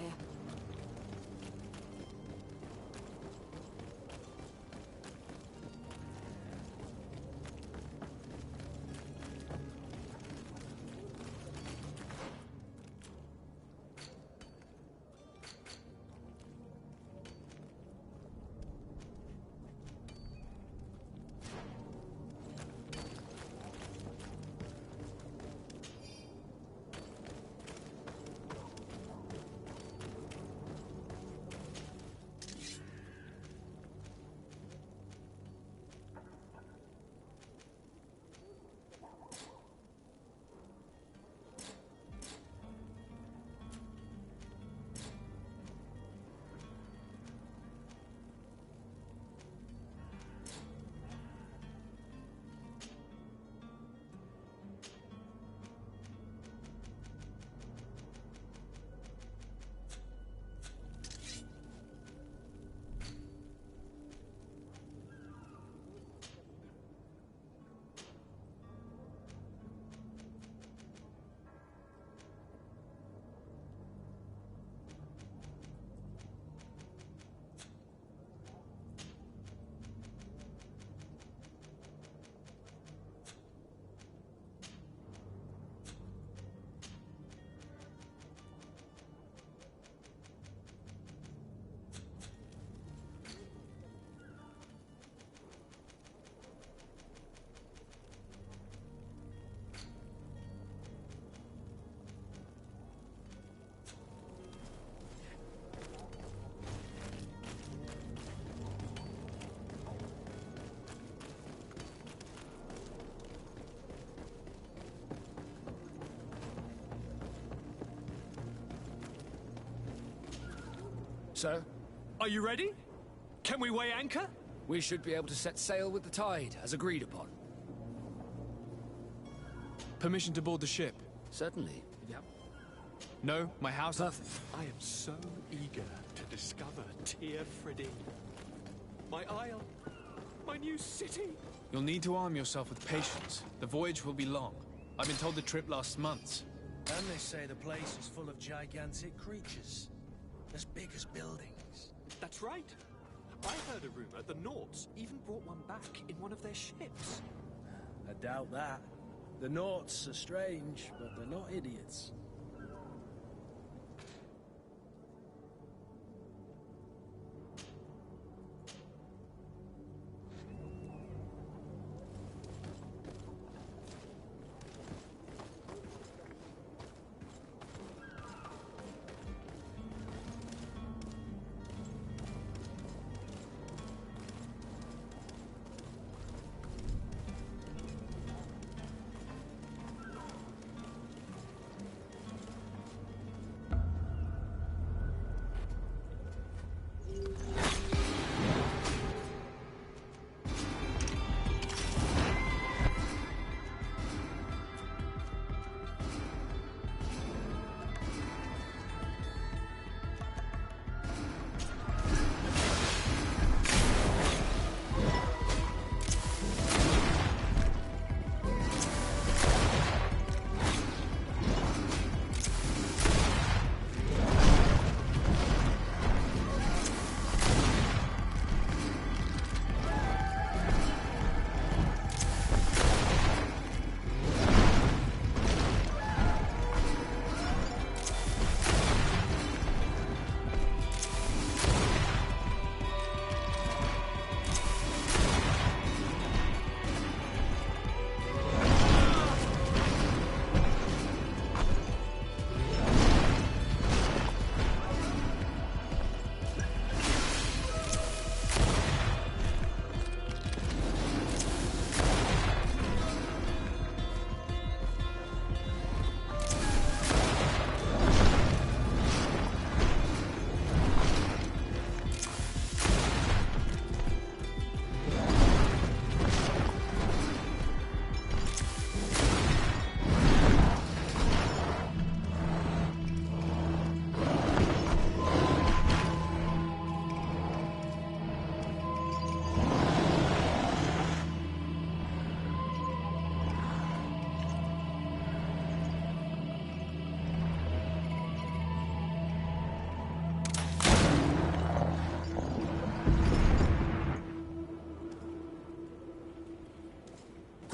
Sir? Are you ready? Can we weigh anchor? We should be able to set sail with the tide, as agreed upon. Permission to board the ship? Certainly. Yep. No, my house... Perfect. I am so eager to discover Tir Friddy. My isle. My new city. You'll need to arm yourself with patience. The voyage will be long. I've been told the trip lasts months. And they say the place is full of gigantic creatures. As big as buildings. That's right. I heard a rumor the Nauts even brought one back in one of their ships. I doubt that. The Nauts are strange, but they're not idiots.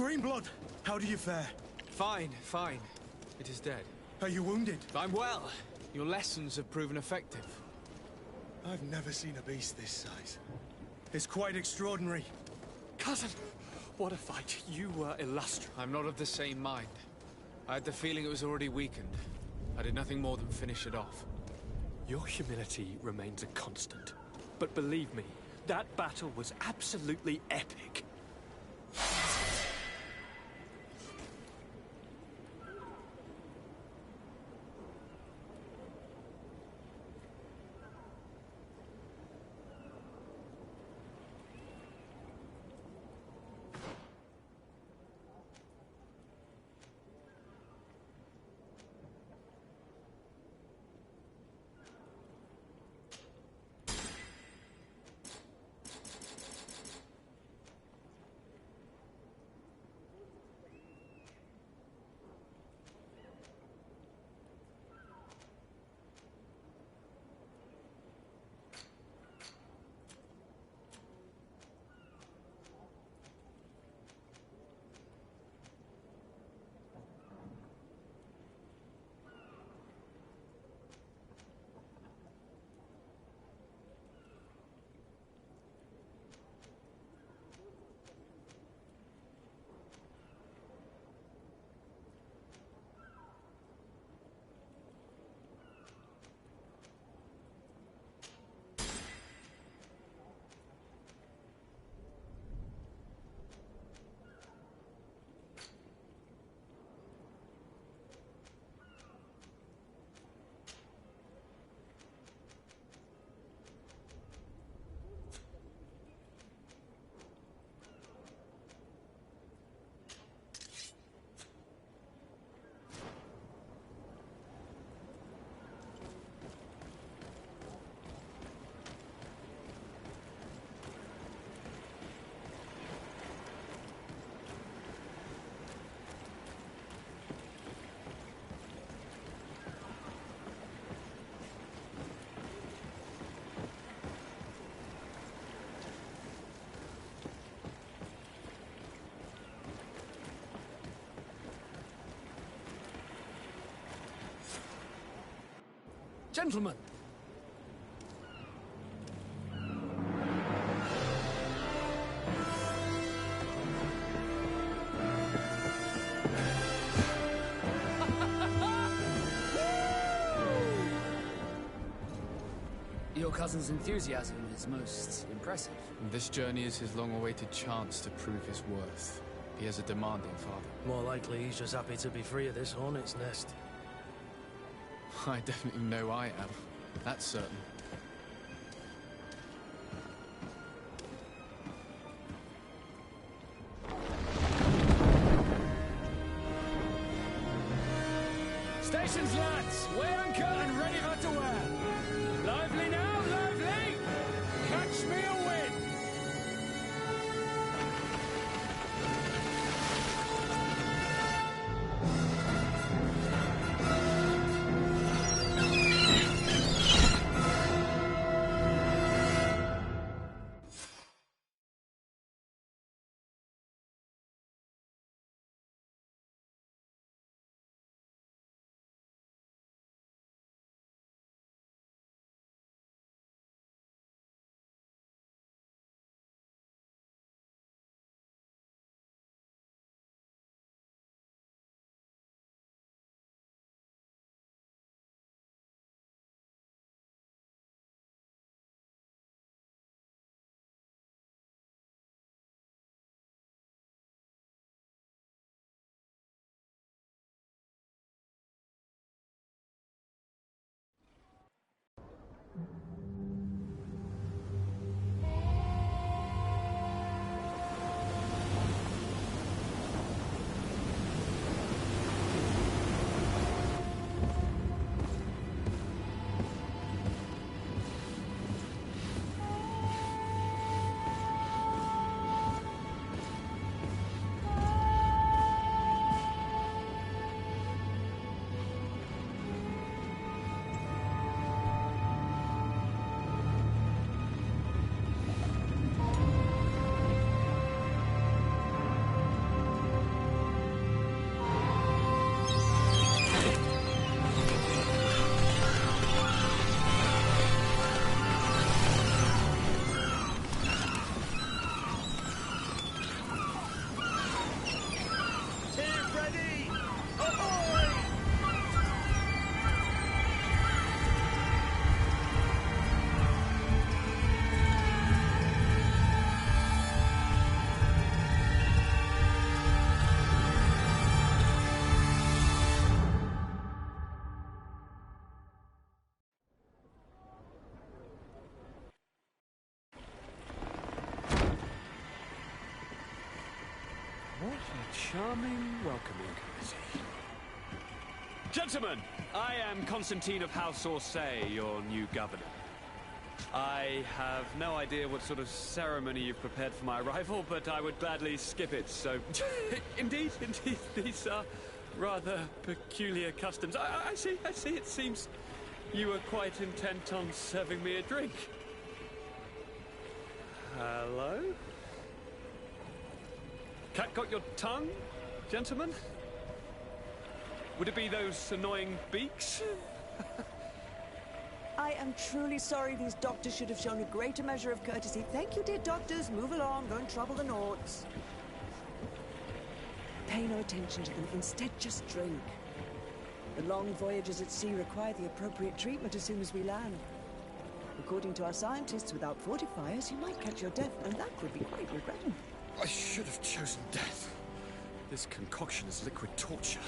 Greenblood, how do you fare? Fine, fine. It is dead. Are you wounded? I'm well. Your lessons have proven effective. I've never seen a beast this size. It's quite extraordinary. Cousin, what a fight. You were illustrious. I'm not of the same mind. I had the feeling it was already weakened. I did nothing more than finish it off. Your humility remains a constant. But believe me, that battle was absolutely epic. Gentlemen! Your cousin's enthusiasm is most impressive. This journey is his long-awaited chance to prove his worth. He has a demanding father. More likely he's just happy to be free of this hornet's nest. I definitely know I am. That's certain. Stations, lads! Weigh anchor and ready for to wear! Lively now, lively! Catch me a wind! What a charming welcoming committee. Gentlemen, I am Constantine of House Orsay, your new governor. I have no idea what sort of ceremony you've prepared for my arrival, but I would gladly skip it, so... indeed, these are rather peculiar customs. I see, it seems you were quite intent on serving me a drink. Hello? Cat got your tongue, gentlemen? Would it be those annoying beaks? I am truly sorry. These doctors should have shown a greater measure of courtesy. Thank you, dear doctors. Move along. Don't trouble the Nords. Pay no attention to them. Instead, just drink. The long voyages at sea require the appropriate treatment as soon as we land. According to our scientists, without fortifiers, you might catch your death, and that would be quite regrettable. I should have chosen death. This concoction is liquid torture.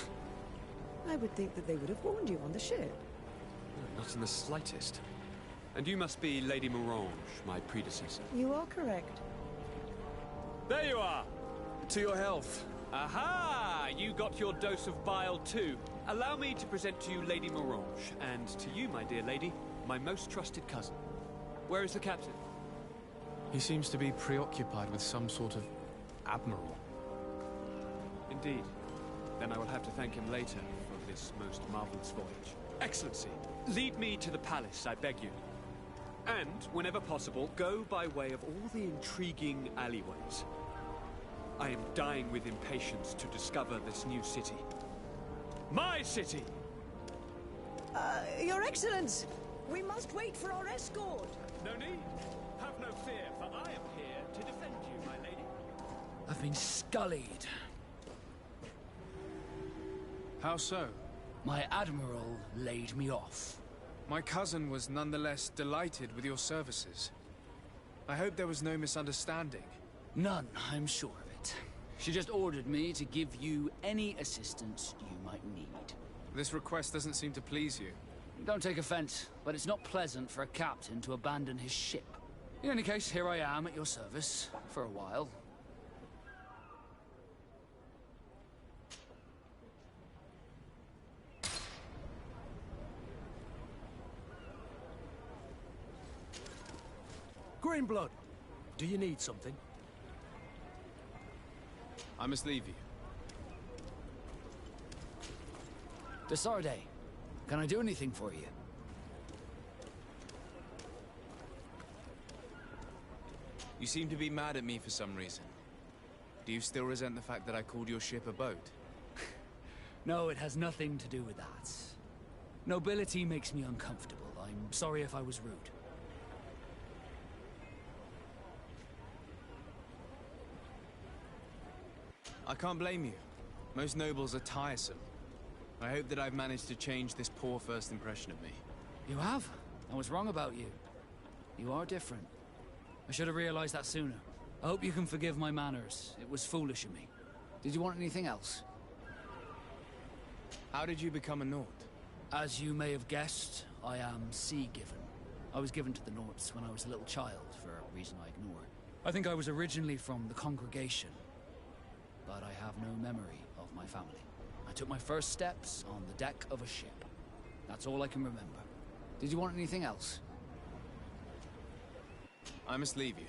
I would think that they would have warned you on the ship. No, not in the slightest. And you must be Lady Morange, my predecessor. You are correct. There you are! To your health. Aha! You got your dose of bile too. Allow me to present to you Lady Morange, and to you, my dear lady, my most trusted cousin. Where is the captain? He seems to be preoccupied with some sort of admiral. Indeed. Then I will have to thank him later for this most marvelous voyage. Excellency, lead me to the palace, I beg you. And, whenever possible, go by way of all the intriguing alleyways. I am dying with impatience to discover this new city. My city! Your Excellence! We must wait for our escort! No need. Have no fear, for I am here to defend you, my lady. I've been scullied. How so? My admiral laid me off. My cousin was nonetheless delighted with your services. I hope there was no misunderstanding. None, I'm sure of it. She just ordered me to give you any assistance you might need. This request doesn't seem to please you. Don't take offense, but it's not pleasant for a captain to abandon his ship. In any case, here I am at your service, for a while. Greenblood, do you need something? I must leave you. Desarde, can I do anything for you? You seem to be mad at me for some reason. Do you still resent the fact that I called your ship a boat? No, it has nothing to do with that. Nobility makes me uncomfortable. I'm sorry if I was rude. I can't blame you. Most nobles are tiresome. I hope that I've managed to change this poor first impression of me. You have? I was wrong about you. You are different. I should have realized that sooner. I hope you can forgive my manners. It was foolish of me. Did you want anything else? How did you become a Nort? As you may have guessed, I am sea-given. I was given to the Norts when I was a little child, for a reason I ignore. I think I was originally from the Congregation, but I have no memory of my family. I took my first steps on the deck of a ship. That's all I can remember. Did you want anything else? I must leave you.